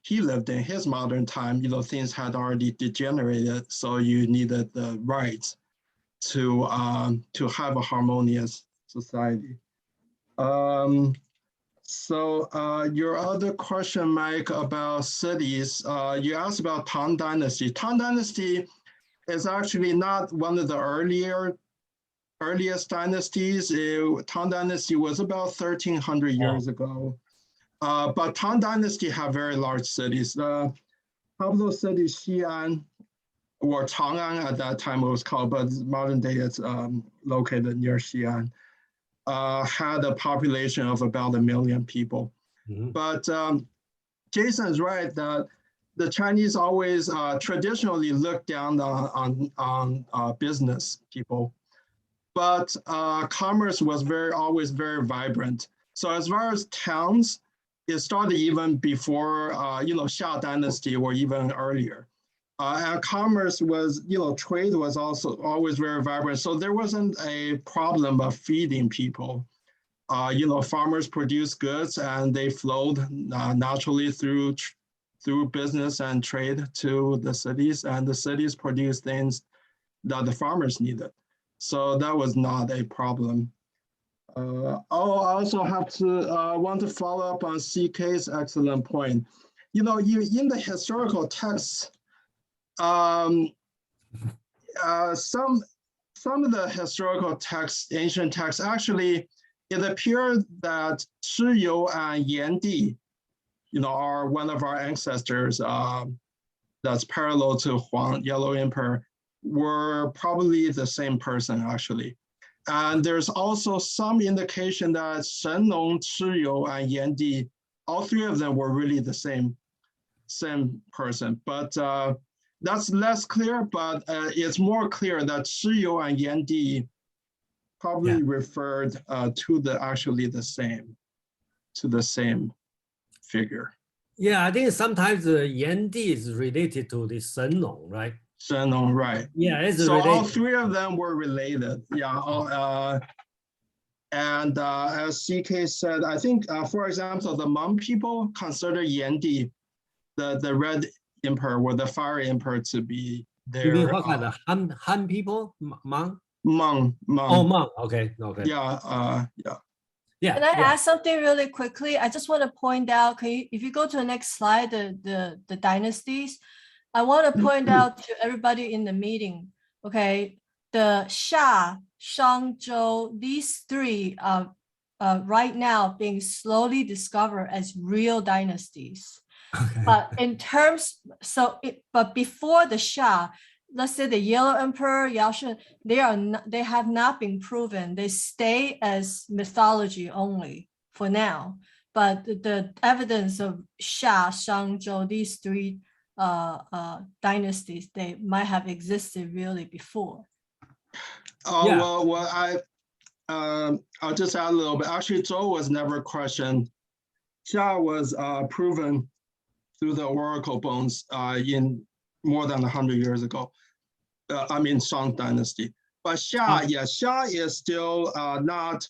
he lived in, his modern time, things had already degenerated, so you needed the rights to have a harmonious society. So your other question, Mike, about cities, you asked about Tang Dynasty. Tang Dynasty is actually not one of the earliest dynasties. Tang Dynasty was about 1,300 years ago. But Tang Dynasty have very large cities. The capital city, Xi'an, or Chang'an at that time it was called, but modern day it's located near Xi'an, had a population of about 1 million people. Mm-hmm. But Jason is right that the Chinese always traditionally looked down on business people, but commerce was always very vibrant. So as far as towns, it started even before, Xia Dynasty or even earlier. And commerce was, trade was also always very vibrant. So there wasn't a problem of feeding people. Farmers produced goods and they flowed naturally through business and trade to the cities, and the cities produced things that the farmers needed. So that was not a problem. I also have to want to follow up on CK's excellent point. In the historical texts, some of the historical texts, ancient texts, actually, it appeared that Shi You and Yan Di, are one of our ancestors that's parallel to Huang, Yellow Emperor, were probably the same person, actually. And there's also some indication that Shen Nong, Shi You, and Yan Di, all three of them were really the same person. But that's less clear, but it's more clear that Shi You and Yan Di probably referred to the same figure. Yeah, I think sometimes Yan Di is related to the Shen Nong, right? Shen Nong, right. Yeah, it's so related. All three of them were related. Yeah. And as CK said, I think, for example, the Hmong people consider Yan Di, the Red Emperor or the Fire Emperor, to be their. You mean what kind of Han people? Hmong? Hmong. Oh, Hmong. Okay. Yeah. Can I ask something really quickly? I just want to point out, if you go to the next slide, the dynasties, I want to point out to everybody in the meeting, okay, the Xia, Shang, Zhou, these three are right now being slowly discovered as real dynasties. But in terms, but before the Xia, let's say the Yellow Emperor, Yao Shun, they have not been proven. They stay as mythology only for now. But the evidence of Xia, Shang, Zhou, these three dynasties, they might have existed really before. Oh, Yeah. well, I'll just add a little bit. Actually, Zhou was never questioned. Xia was proven through the oracle bones in more than 100 years ago. I mean, Shang dynasty. But Xia, Xia is still not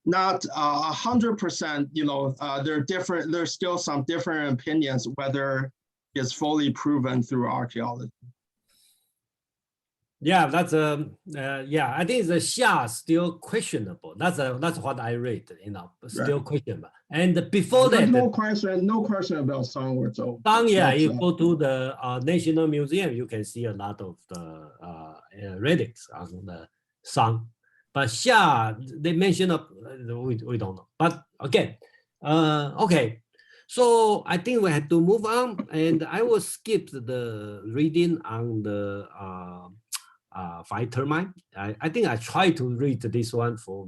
100%, you know, there's still some different opinions whether it's fully proven through archaeology. Yeah, that's yeah, I think the Xia still questionable. That's what I read, you know, still questionable. And before There's that, no question about Shang or Zhou. Shang, yeah, you go to the National Museum, you can see a lot of the relics on the Shang. But Xia, they mention we don't know. But again, okay. So I think we have to move on, and I will skip the reading on the Five Termine. I think I try to read this one for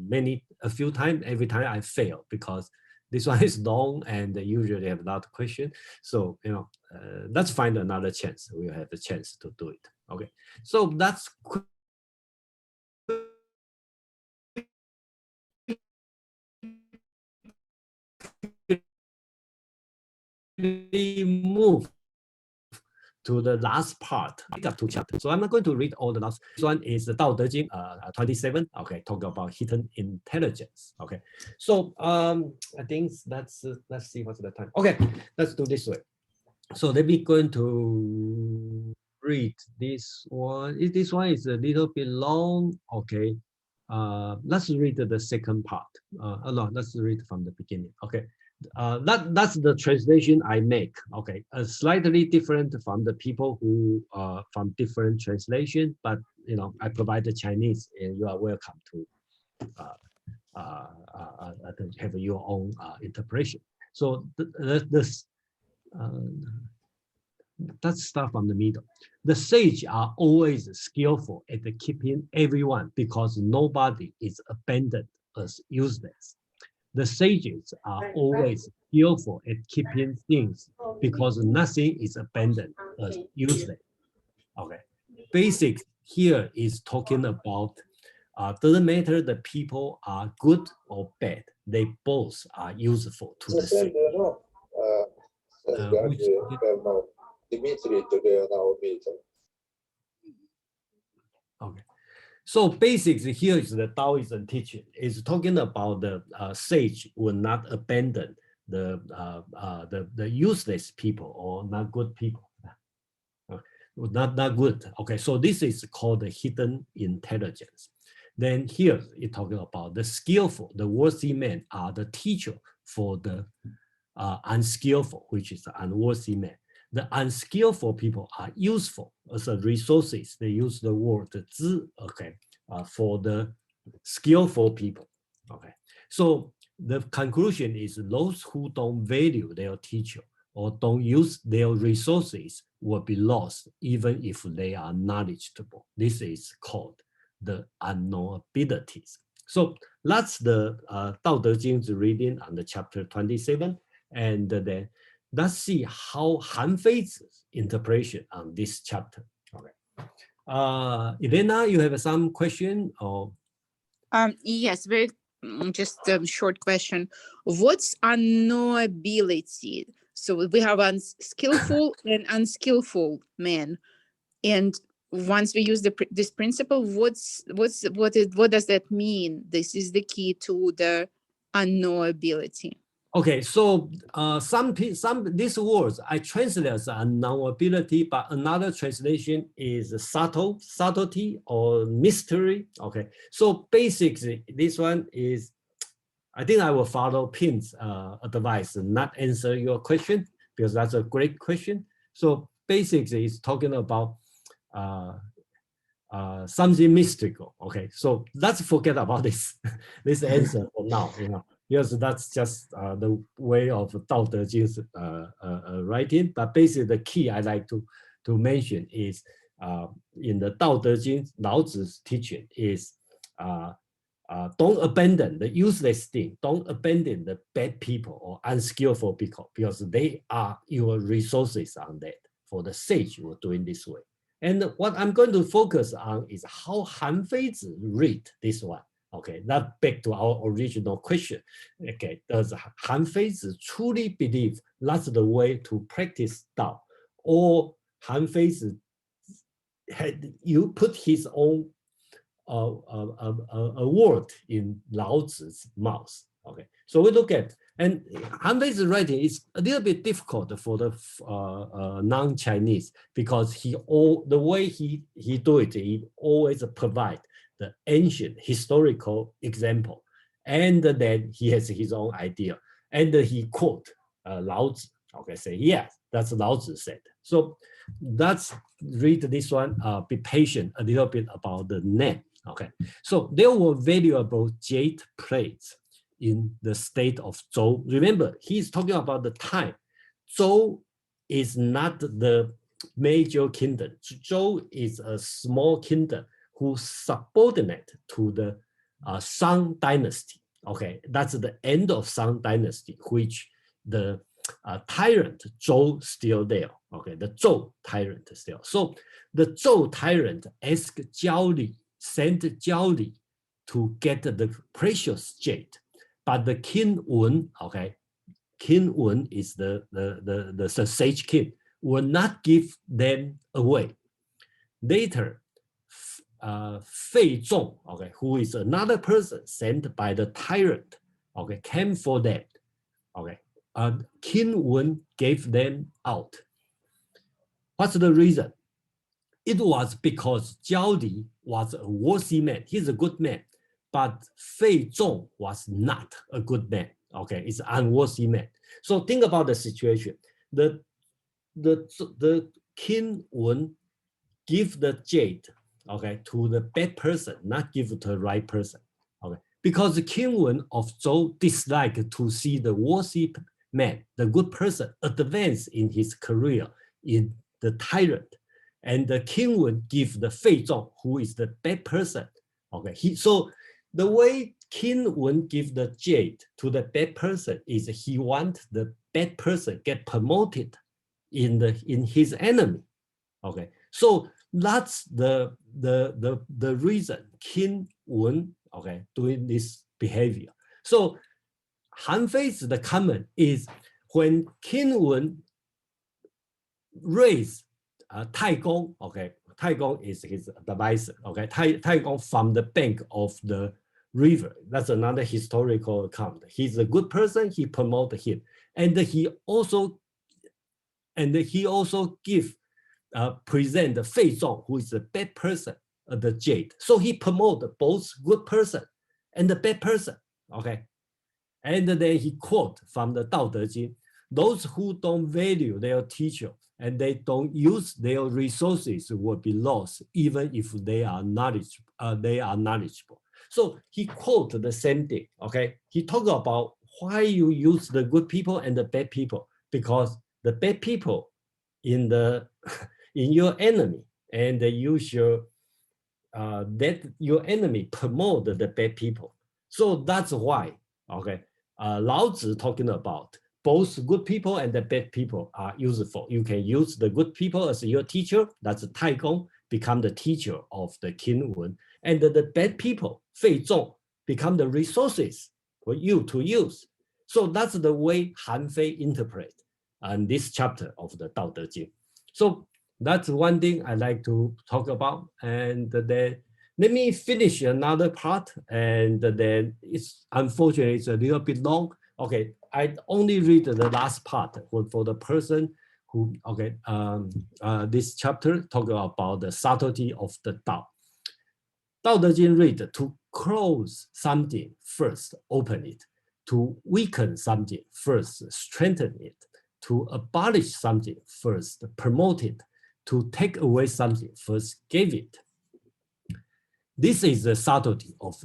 a few times. Every time I fail because this one is long and they usually have a lot of questions. So, you know, let's find another chance. We'll have a chance to do it. Okay. So that's move to the last part. We got 2 chapters, so I'm not going to read all the last. This one is the Tao of Heaven, 27. Okay, talk about hidden intelligence. Okay, so I think let's see what's the time. Okay, let's do this way. So let me going to read this one. This one is a little bit long. Okay, let's read the second part. No, let's read from the beginning. Okay. That's the translation I make. Okay, slightly different from the people who from different translation, but you know I provide the Chinese, and you are welcome to have your own interpretation. So let's start from the middle. The sage are always skillful at keeping everyone because nobody is abandoned as useless. The sages are always skillful at keeping things because nothing is abandoned as useless. Okay, basics here is talking about doesn't matter the people are good or bad, they both are useful to the sage. Okay. So basics here is the Taoism teaching. It's talking about the sage will not abandon the useless people or not good people. Not good. Okay, so this is called the hidden intelligence. Then here it's talking about the skillful, the worthy men are the teacher for the unskillful, which is the unworthy man. The unskillful people are useful as a resources. They use the word 知, okay, for the skillful people. Okay, so the conclusion is those who don't value their teacher or don't use their resources will be lost even if they are knowledgeable. This is called the unknown abilities. So that's the Tao Te Ching's reading on the chapter 27, and then let's see how Han Fei's interpretation on this chapter. Okay, Elena, you have some question or? Yes, very just a short question. What's unknowability? So we have skillful and unskillful men, and once we use this principle, what does that mean? This is the key to the unknowability. Okay, so some these words I translate as unknowability, but another translation is subtlety or mystery. Okay, so basically this one is, I think I will follow Pin's advice and not answer your question because that's a great question. So basically it's talking about something mystical. Okay, so let's forget about this answer for now. You know, Yes, that's just the way of Tao Te Ching's writing. But basically, the key I like to mention is in the Tao Te Ching, Lao Tzu's teaching is don't abandon the useless thing. Don't abandon the bad people or unskillful people, because they are your resources on that. For the sage, you are doing this way. And what I'm going to focus on is how Han Fei Zi read this one. Okay, that back to our original question. Okay, does Han Fei Zi truly believe that's the way to practice Tao, or Han Fei Zi had you put his own a word in Lao Tzu's mouth? Okay, so we look at, and Han Fei Zi's writing is a little bit difficult for the non-Chinese, because the way he do it, he always provide the ancient historical example, and then he has his own idea, and he quote Lao Tzu. Okay, say yes, that's Lao Tzu said. So let's read this one. Be patient a little bit about the name. Okay, so there were valuable jade plates in the state of Zhou. Remember, he's talking about the time. Zhou is not the major kingdom. Zhou is a small kingdom who subordinate to the Shang dynasty. Okay, that's the end of Shang dynasty, which the tyrant Zhou still there. Okay, the Zhou tyrant still. So the Zhou tyrant asked Jiao Li, sent Jiao Li to get the precious jade, but the King Wen, okay, King Wen is the sage king, will not give them away. Later, Fei Zi, okay, who is another person sent by the tyrant, okay, came for them. Okay, King Wen gave them out. What's the reason? It was because Jiao Li was a worthy man. He's a good man, but Fei Zi was not a good man. Okay, it's an unworthy man. So think about the situation. The King Wen give the jade, okay, to the bad person, not give it to the right person. Okay, because the King Wen of Zhou disliked to see the worthy man, the good person, advance in his career in the tyrant, and the King Wen give the Fei Zi, who is the bad person. Okay, so the way King Wen give the jade to the bad person is he want the bad person get promoted in his enemy. Okay, so that's the reason King Wen, okay, doing this behavior. So Han Fei's the comment is when King Wen raised Tai Gong, okay, Tai Gong is his advisor, okay, Tai Gong from the bank of the river. That's another historical account. He's a good person. He promoted him, and he also give present the Fei Zi, who is a bad person, the jade. So he promoted both good person and the bad person. Okay, and then he quote from the Tao Te Ching: those who don't value their teacher and they don't use their resources will be lost, even if they are knowledgeable. So he quote the same thing. Okay, he talk about why you use the good people and the bad people, because the bad people in your enemy, and you should let your enemy promote the bad people. So that's why, okay, Lao Tzu talking about both good people and the bad people are useful. You can use the good people as your teacher. That's Tai Gong, become the teacher of the King Wen, and the bad people, Fei Zi, become the resources for you to use. So that's the way Han Fei interpret this chapter of the Tao Te Ching. So that's one thing I like to talk about. And then let me finish another part. And then it's unfortunately it's a little bit long. Okay, I only read the last part for the person who, okay, this chapter talk about the subtlety of the Tao. Tao Te Ching read: to close something, first open it; to weaken something, first strengthen it; to abolish something, first promote it; to take away something, first give it. This is the subtlety of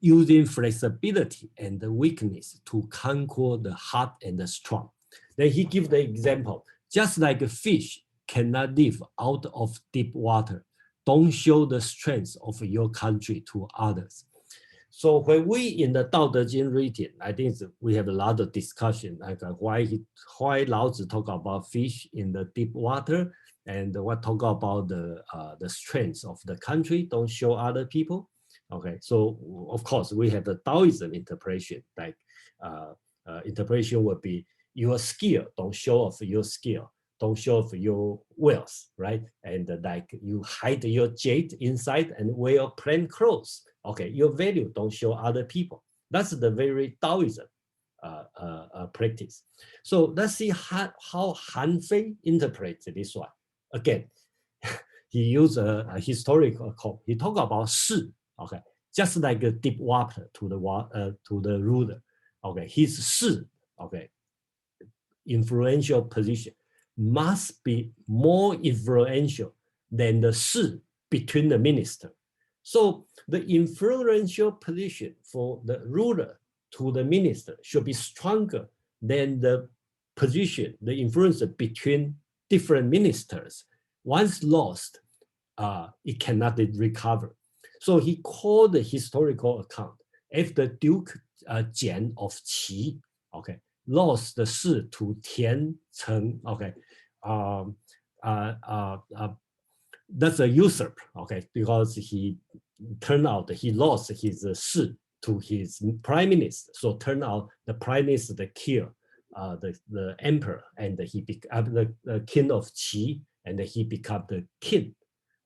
using flexibility and the weakness to conquer the hard and the strong. Then he gives the example, just like a fish cannot live out of deep water, don't show the strength of your country to others. So when we in the Tao Te Ching reading, I think we have a lot of discussion, like why Lao Tzu talk about fish in the deep water, and what talk about the strength of the country, don't show other people. Okay, so of course we have the Taoism interpretation, like interpretation would be your skill, don't show off your skill, don't show off your wealth, right? And like you hide your jade inside and wear plain clothes. Okay, your value don't show other people. That's the very Taoism practice. So let's see how Han Fei interprets this one. Again, he used a historical quote. He talked about shi, okay, just like a deep water to the ruler. Okay, his shi, okay, influential position must be more influential than the shi between the minister. So the influential position for the ruler to the minister should be stronger than the position, the influence between different ministers. Once lost, it cannot recover. So he called the historical account after Duke Jian of Qi, okay, lost the shi to Tian Cheng, okay, that's a usurp, okay, because he turned out he lost his shi to his prime minister. So turned out the prime minister killed the emperor, and he became the king of Qi, and he became the king.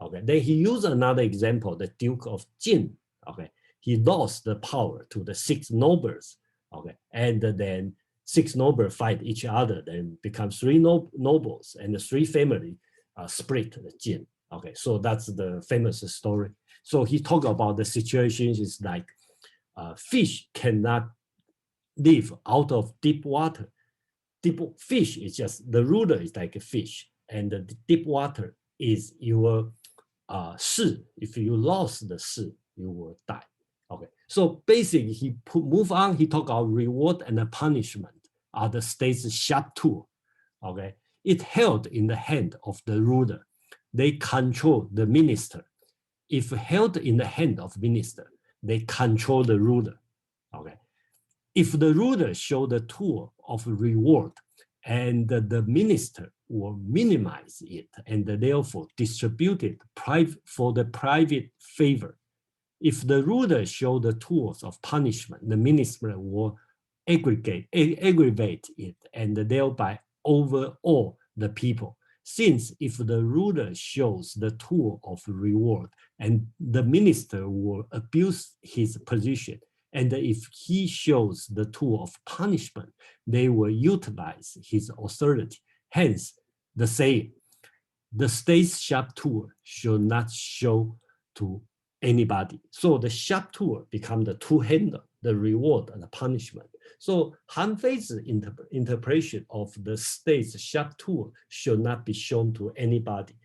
Okay, then he used another example, the Duke of Jin. Okay, he lost the power to the 6 nobles. Okay, and then 6 nobles fight each other, then become 3 nobles, and the 3 families split the Jin. Okay, so that's the famous story. So he talked about the situation is like fish cannot live out of deep water. Deep fish is just, the ruler is like a fish, and the deep water is your shi. If you lost the shi, you will die. Okay, so basically he move on, he talk about reward and the punishment are the state's sharp tool. Okay, it held in the hand of the ruler. They control the minister. If held in the hand of minister, they control the ruler. Okay, if the ruler show the tool of reward, and the minister will minimize it and therefore distribute it for the private favor. If the ruler show the tools of punishment, the minister will aggravate it and thereby overawe the people. Since if the ruler shows the tool of reward, and the minister will abuse his position, and if he shows the tool of punishment, they will utilize his authority. Hence, the saying, the state's sharp tool should not show to anybody. So the sharp tool become the two-hander, the reward and the punishment. So Han Fei's interpretation of the state's sharp tool should not be shown to anybody.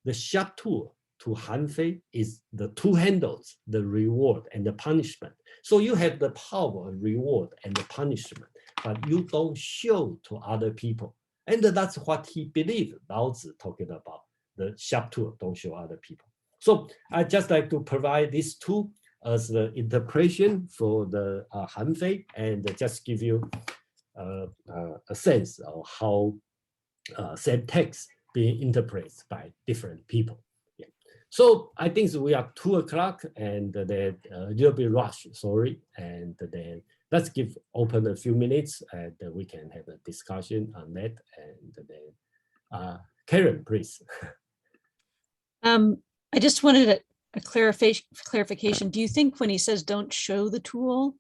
The sharp tool to Han Fei is the 2 handles, the reward and the punishment. So you have the power, reward and the punishment, but you don't show to other people. And that's what he believed, Lao Tzu talking about, the sharp tool, don't show other people. So I just like to provide these 2 as the interpretation for the Han Fei, and just give you a sense of how same text being interpreted by different people. Yeah. So I think we are 2 o'clock, and then a little bit rush, sorry. And then let's open a few minutes, and we can have a discussion on that. And then Karen, please. I just wanted a clarification. Do you think when he says don't show the tool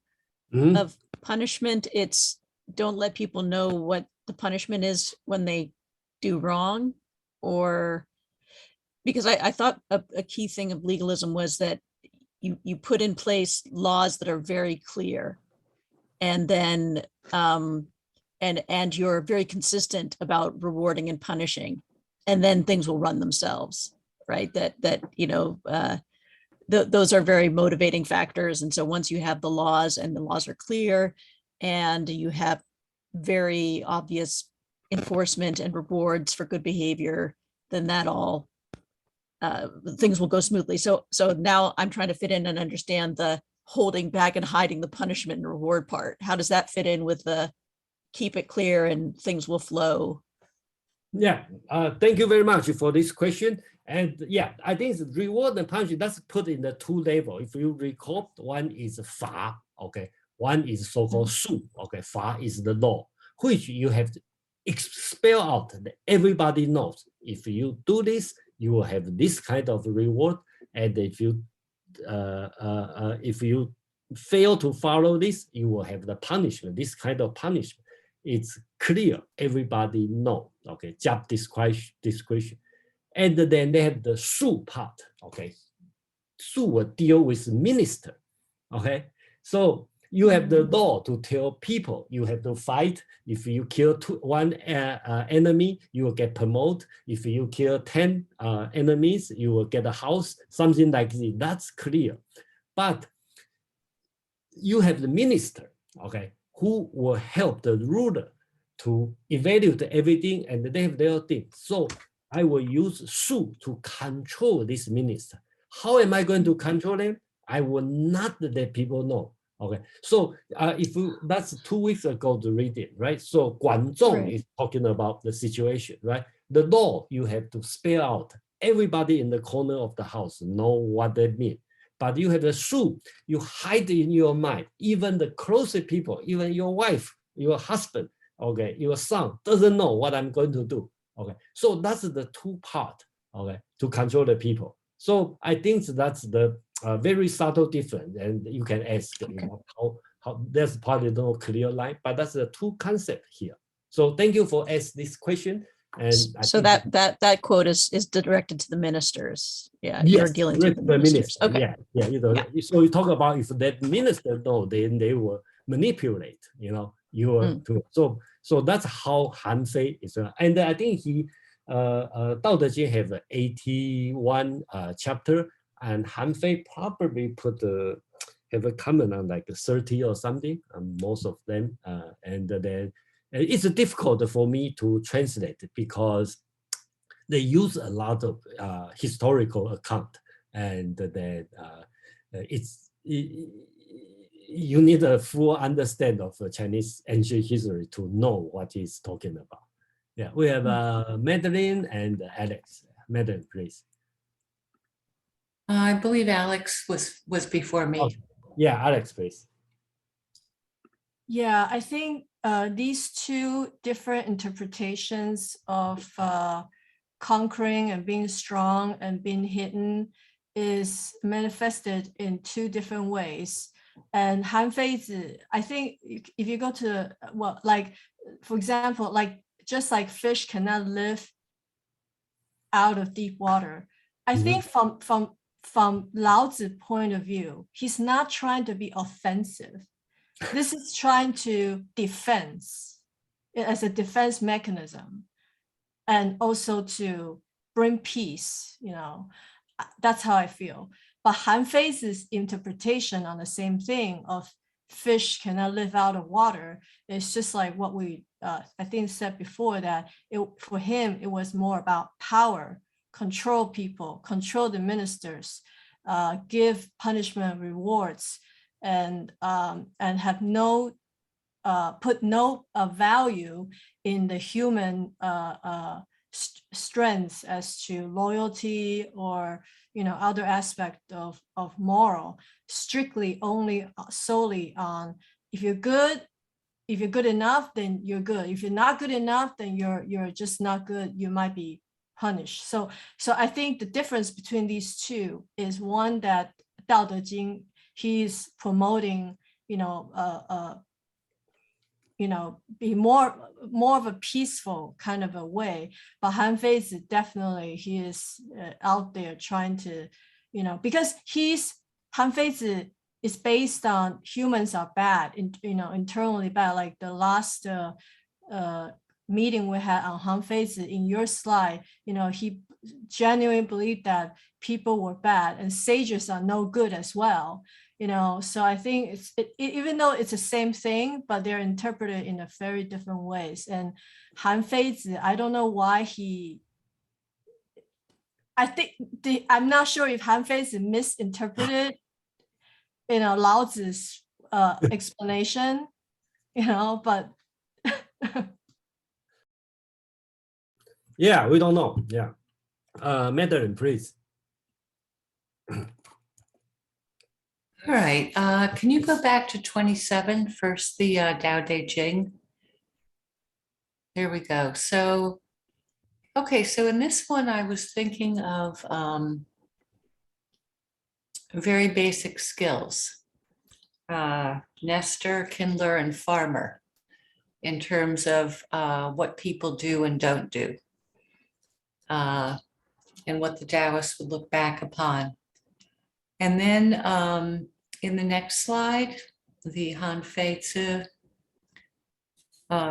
of punishment, it's don't let people know what the punishment is when they do wrong? Or because I thought a key thing of legalism was that you put in place laws that are very clear, and then and you're very consistent about rewarding and punishing, and then things will run themselves, right? That you know, those are very motivating factors. And so once you have the laws and the laws are clear and you have very obvious enforcement and rewards for good behavior, then that all things will go smoothly. So now I'm trying to fit in and understand the holding back and hiding the punishment and reward part. How does that fit in with the keep it clear and things will flow? Yeah, thank you very much for this question. And yeah, I think the reward and punishment, that's put in the two levels. If you recall, one is fa, okay, one is so-called su, okay, fa is the law, which you have to spell out that everybody knows. If you do this, you will have this kind of reward, and if you fail to follow this, you will have the punishment. This kind of punishment, it's clear. Everybody know. Okay, job description, and then they have the su part. Okay, su will deal with minister. Okay, so you have the law to tell people you have to fight. If you kill one enemy, you will get promoted. If you kill 10 enemies, you will get a house, something like this. That's clear. But you have the minister, okay, who will help the ruler to evaluate everything, and they have their thing. So I will use su to control this minister. How am I going to control them? I will not let people know. Okay, so that's 2 weeks ago to read it, right? So Guanzhong is talking about the situation, right? The law, you have to spell out. Everybody in the corner of the house know what they mean. But you have the su, you hide in your mind. Even the closest people, even your wife, your husband, okay, your son doesn't know what I'm going to do. Okay, so that's the two part, okay, to control the people. So I think that's the very subtle difference, and you can ask, you know, how there's probably no clear line, but that's the two concepts here. So thank you for asking this question. And so that quote is directed to the ministers. Yeah, yes, you're dealing with the ministers. Okay. Yeah, you know. Yeah. So you talk about if that minister know, then they will manipulate, you know, so that's how Han Fei is. And I think he Tao Te Ching have 81 chapter, and Han Fei probably have a comment on like 30 or something, most of them, and then it's difficult for me to translate because they use a lot of historical account, and then you need a full understanding of Chinese ancient history to know what he's talking about. Yeah, we have Madeline and Alex. Madeline, please. I believe Alex was before me. Okay. Yeah, Alex, please. Yeah, I think these two different interpretations of conquering and being strong and being hidden is manifested in two different ways. And Han Fei Zi, I think if you go to, well, like, for example, like just like fish cannot live out of deep water, I think from Lao Tzu's point of view, he's not trying to be offensive. This is trying to defend as a defense mechanism, and also to bring peace, you know. That's how I feel. But Han Fei's interpretation on the same thing of fish cannot live out of water is just like what we, I think, said before, that for him, it was more about power, control people, control the ministers, give punishment, rewards, and have no put no value in the human strengths as to loyalty or, you know, other aspect of moral, strictly only solely on if you're good enough, then you're good. If you're not good enough, then you're just not good. You might be punished. So I think the difference between these two is one that Tao Te Ching, he's promoting, you know, be more of a peaceful kind of a way. But Han Fei is definitely, he is out there trying to, you know, because Han Fei is based on humans are bad, you know, internally bad. Like the last meeting we had on Han Fei in your slide, you know, he genuinely believe that people were bad and sages are no good as well. So I think even though it's the same thing, but they're interpreted in a very different ways. And Fei Zi, I don't know why I'm not sure if Fei Zi misinterpreted, Lao Tzu's explanation, but. Yeah, we don't know. Yeah. Madeline, please. All right, can you go back to 27 first, the Tao Te Ching? There we go. So, okay, so in this one, I was thinking of very basic skills. Nester, kindler, and farmer in terms of what people do and don't do. And what the Taoists would look back upon. And then in the next slide, the Fei Zi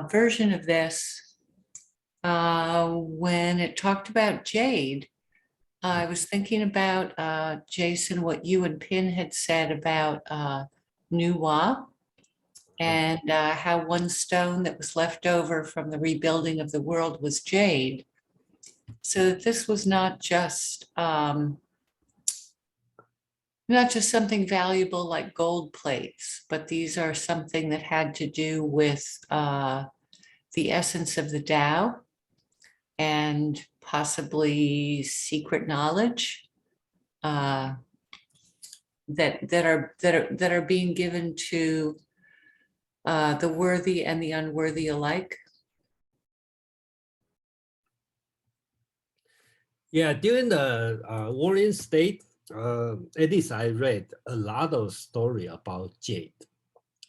version of this, when it talked about jade, I was thinking about, Jason, what you and Pin had said about Nuwa, and how one stone that was left over from the rebuilding of the world was jade. So that this was not just something valuable like gold plates, but these are something that had to do with the essence of the Tao and possibly secret knowledge that are being given to the worthy and the unworthy alike. Yeah, during the warring state, at least I read a lot of story about jade.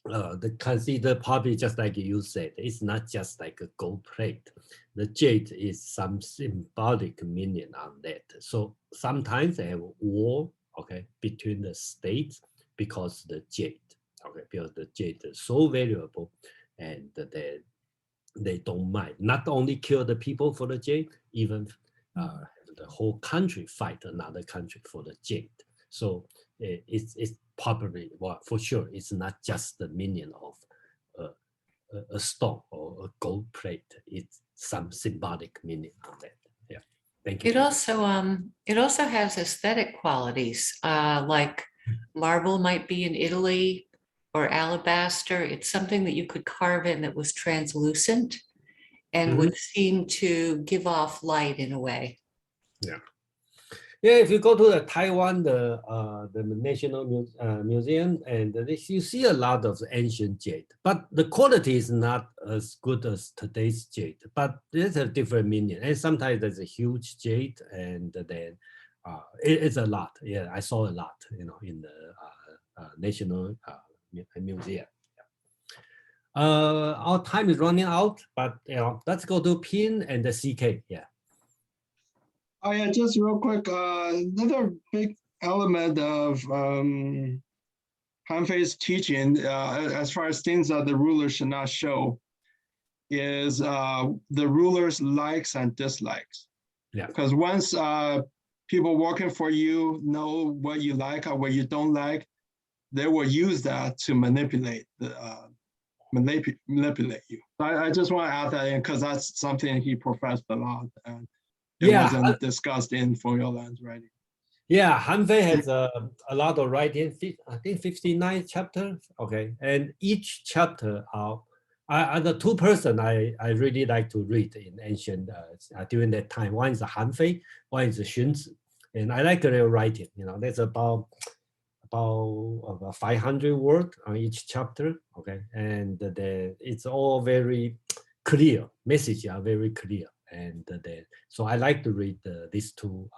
The consider probably just like you said, it's not just like a gold plate. The jade is some symbolic meaning on that. So sometimes they have war, okay, between the states because the jade, okay, because the jade is so valuable, and they don't mind not only kill the people for the jade, even the whole country fight another country for the jade. So it's probably, well, for sure, it's not just the meaning of a stone or a gold plate. It's some symbolic meaning on that. Yeah, thank you. It also has aesthetic qualities, like marble might be in Italy, or alabaster. It's something that you could carve in that was translucent and would seem to give off light in a way. Yeah. Yeah, if you go to the Taiwan, the National Museum, and you see a lot of ancient jade, but the quality is not as good as today's jade, but there's a different meaning. And sometimes there's a huge jade, and then it's a lot. Yeah, I saw a lot, in the National Museum. Our time is running out, but let's go to Pin and the CK. Yeah. Oh yeah, just real quick, another big element of Han Fei's teaching, as far as things that the ruler should not show, is the ruler's likes and dislikes. Yeah. Because once people working for you know what you like or what you don't like, they will use that to manipulate manipulate you. I just want to add that in because that's something he professed a lot. And it wasn't discussed in Fengyolan's writing. Yeah, Han Fei has a lot of writing, I think 59 chapters, okay. And each chapter, the two person I really like to read in ancient, during that time. One is Han Fei, one is Xun Zi. And I like their writing, there's about 500 words on each chapter, okay. And it's all very clear, messages are very clear. And so I like to read these two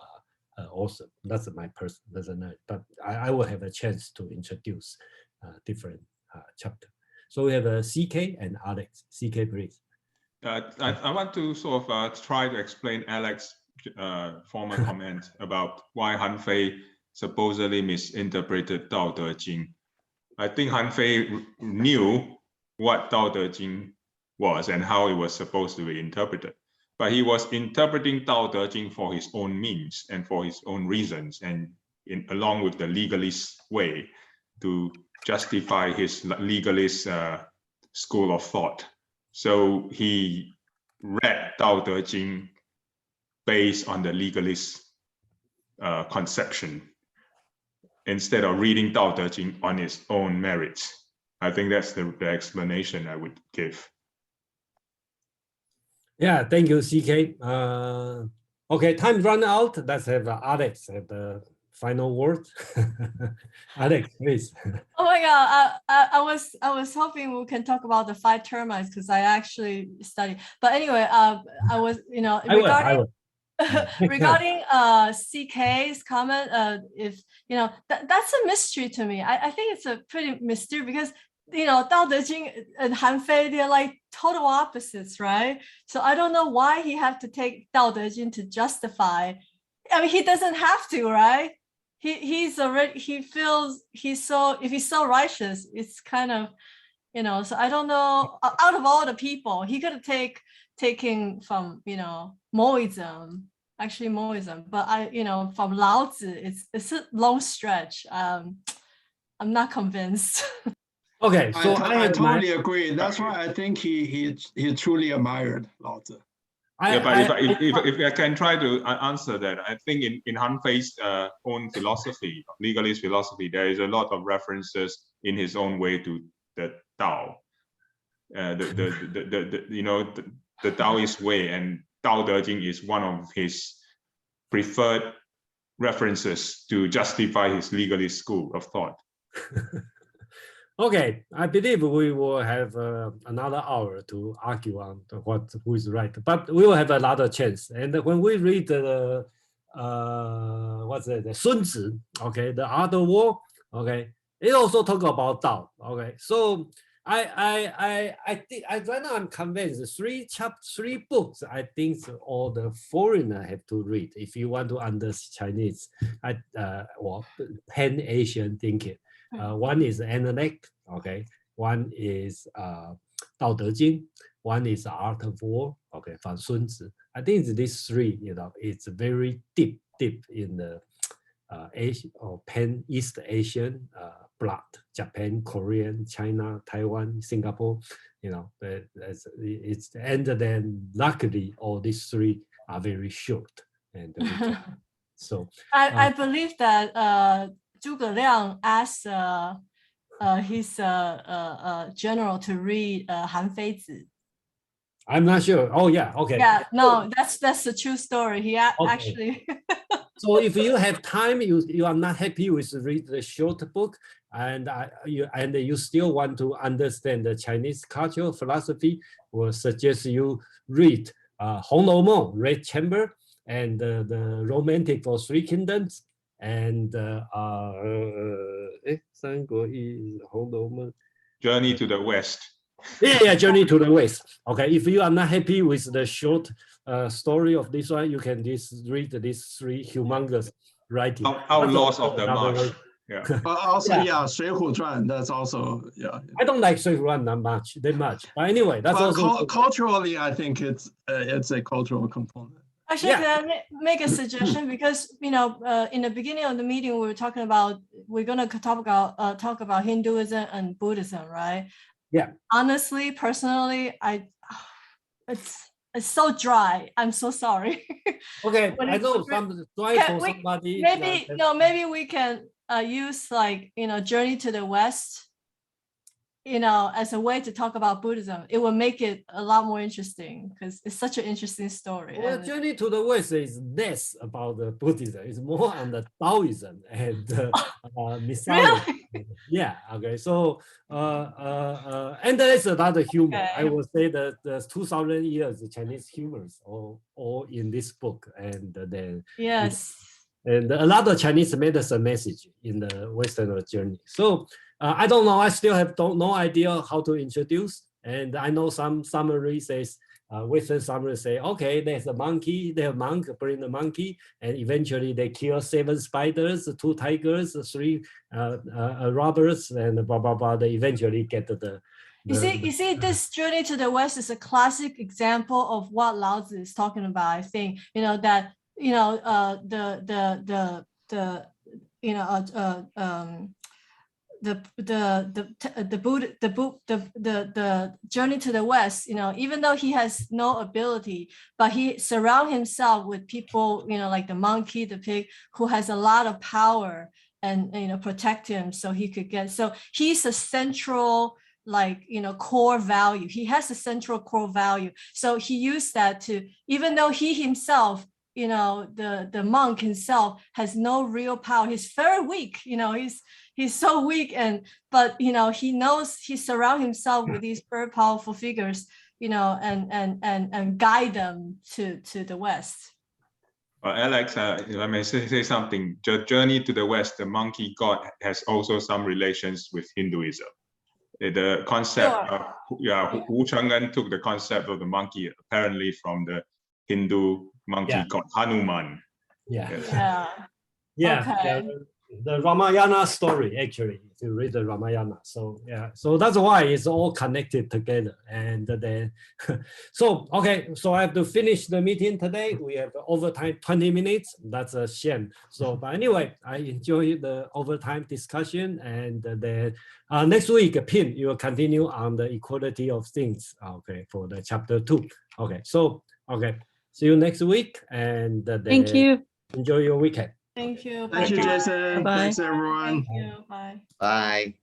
also. That's my personal, but I will have a chance to introduce different chapter. So we have CK and Alex. CK, please. I want to sort of try to explain Alex's former comment about why Han Fei supposedly misinterpreted Tao Te Ching. I think Han Fei knew what Tao Te Ching was and how it was supposed to be interpreted. but he was interpreting Tao Te Ching for his own means and for his own reasons, and along with the legalist way to justify his legalist school of thought. So he read Tao Te Ching based on the legalist conception instead of reading Tao Te Ching on its own merits. I think that's the explanation I would give. Yeah, thank you, CK. Okay, time run out. Let's have Alex have the final word. Alex, please. Oh my God, I was hoping we can talk about the 5 termites because I actually studied. But anyway, I was, regarding regarding CK's comment, if that's a mystery to me. I think it's a pretty mystery because Tao Te Ching and Han Fei, they're like total opposites, right? So I don't know why he have to take Tao Te Ching to justify. I mean, he doesn't have to, right? He feels if he's so righteous, it's kind of, so I don't know, out of all the people, he could have taken from, Moism, but from Lao Tzu, it's a long stretch. I'm not convinced. Okay, so I totally agree. That's why I think he truly admired Lao Tzu. If I can try to answer that, I think in Han Fei's own philosophy, legalist philosophy, there is a lot of references in his own way to the Tao, the Taoist way, and Tao Te Ching is one of his preferred references to justify his legalist school of thought. Okay, I believe we will have another hour to argue on who is right, but we will have another chance. And when we read the Sun Tzu, okay, the Art of War, okay, it also talk about Tao. Okay, so I think right now I'm convinced 3 books I think all the foreigner have to read if you want to understand Chinese or Pan-Asian thinking. One is Analect, okay. One is Tao Te Ching. One is Art of War, okay, from Sun Tzu. I think these 3, it's very deep in the Asian or Pan-East Asian blood. Japan, Korean, China, Taiwan, Singapore. It's and then luckily all these 3 are very short, and so I believe that Zhuge Liang asked his general to read Han Fei Zi. I'm not sure. Oh yeah, okay. Yeah, no, that's a true story. He actually. So if you have time, you are not happy with read the short book, and you still want to understand the Chinese cultural philosophy, will suggest you read Hong Lou Meng, Red Chamber, and the Romantic for 3 Kingdoms. And Zhanguo is Hong Lou Meng. Journey to the West. Yeah, Journey to the West. Okay, if you are not happy with the short story of this one, you can read these 3 humongous writings. Outlaws of the March. Yeah. Also, Shui Hu Zhuan. That's also I don't like Shui Hu Zhuan that much. But anyway, that's also culturally. I think it's a cultural component. Actually, can I make a suggestion? Because in the beginning of the meeting, we were talking about we're gonna talk about Hinduism and Buddhism, right? Yeah. Honestly, personally, it's so dry. I'm so sorry. Okay, I know some dry for somebody. Maybe we can use Journey to the West, as a way to talk about Buddhism. It will make it a lot more interesting because it's such an interesting story. Well, Journey to the West is less about the Buddhism. It's more on the Taoism and mythology. Really? Yeah. Okay. So and there is another humor. Okay. I would say that the 2,000 years Chinese humors all in this book, and then yes. And a lot of Chinese medicine message in the Western journey. So I don't know. I still have no idea how to introduce. And I know some summary says, Western summary say, okay, there's a monkey, the monk bring the monkey, and eventually they kill 7 spiders, 2 tigers, 3 robbers, and blah, blah, blah. They eventually get the You see, this journey to the West is a classic example of what Lao Tzu is talking about. I think, that, the journey to the West, even though he has no ability, but he surround himself with people, like the monkey, the pig, who has a lot of power and, protect him so he could get, so he's a central, core value. He has a central core value. So he used that to, even though he himself, the monk himself has no real power. He's very weak, he's so weak, but he knows he surrounds himself with these very powerful figures, and guide them to the West. Alex, if I may say something, the journey to the West, the monkey god has also some relations with Hinduism. The concept, Wu Cheng'en took the concept of the monkey apparently from the Hindu monkey god Hanuman. Yeah. Okay. The Ramayana story, actually, if you read the Ramayana. So so that's why it's all connected together. And then, so I have to finish the meeting today. We have overtime 20 minutes. That's a shame. So, but anyway, I enjoy the overtime discussion. And then next week, Pin, you will continue on the equality of things. Okay, for the chapter 2. Okay, so see you next week. And Thank you. Enjoy your weekend. Thank you. Thank you, Jason. Bye-bye. Thanks, everyone. Thank you. Bye. Bye.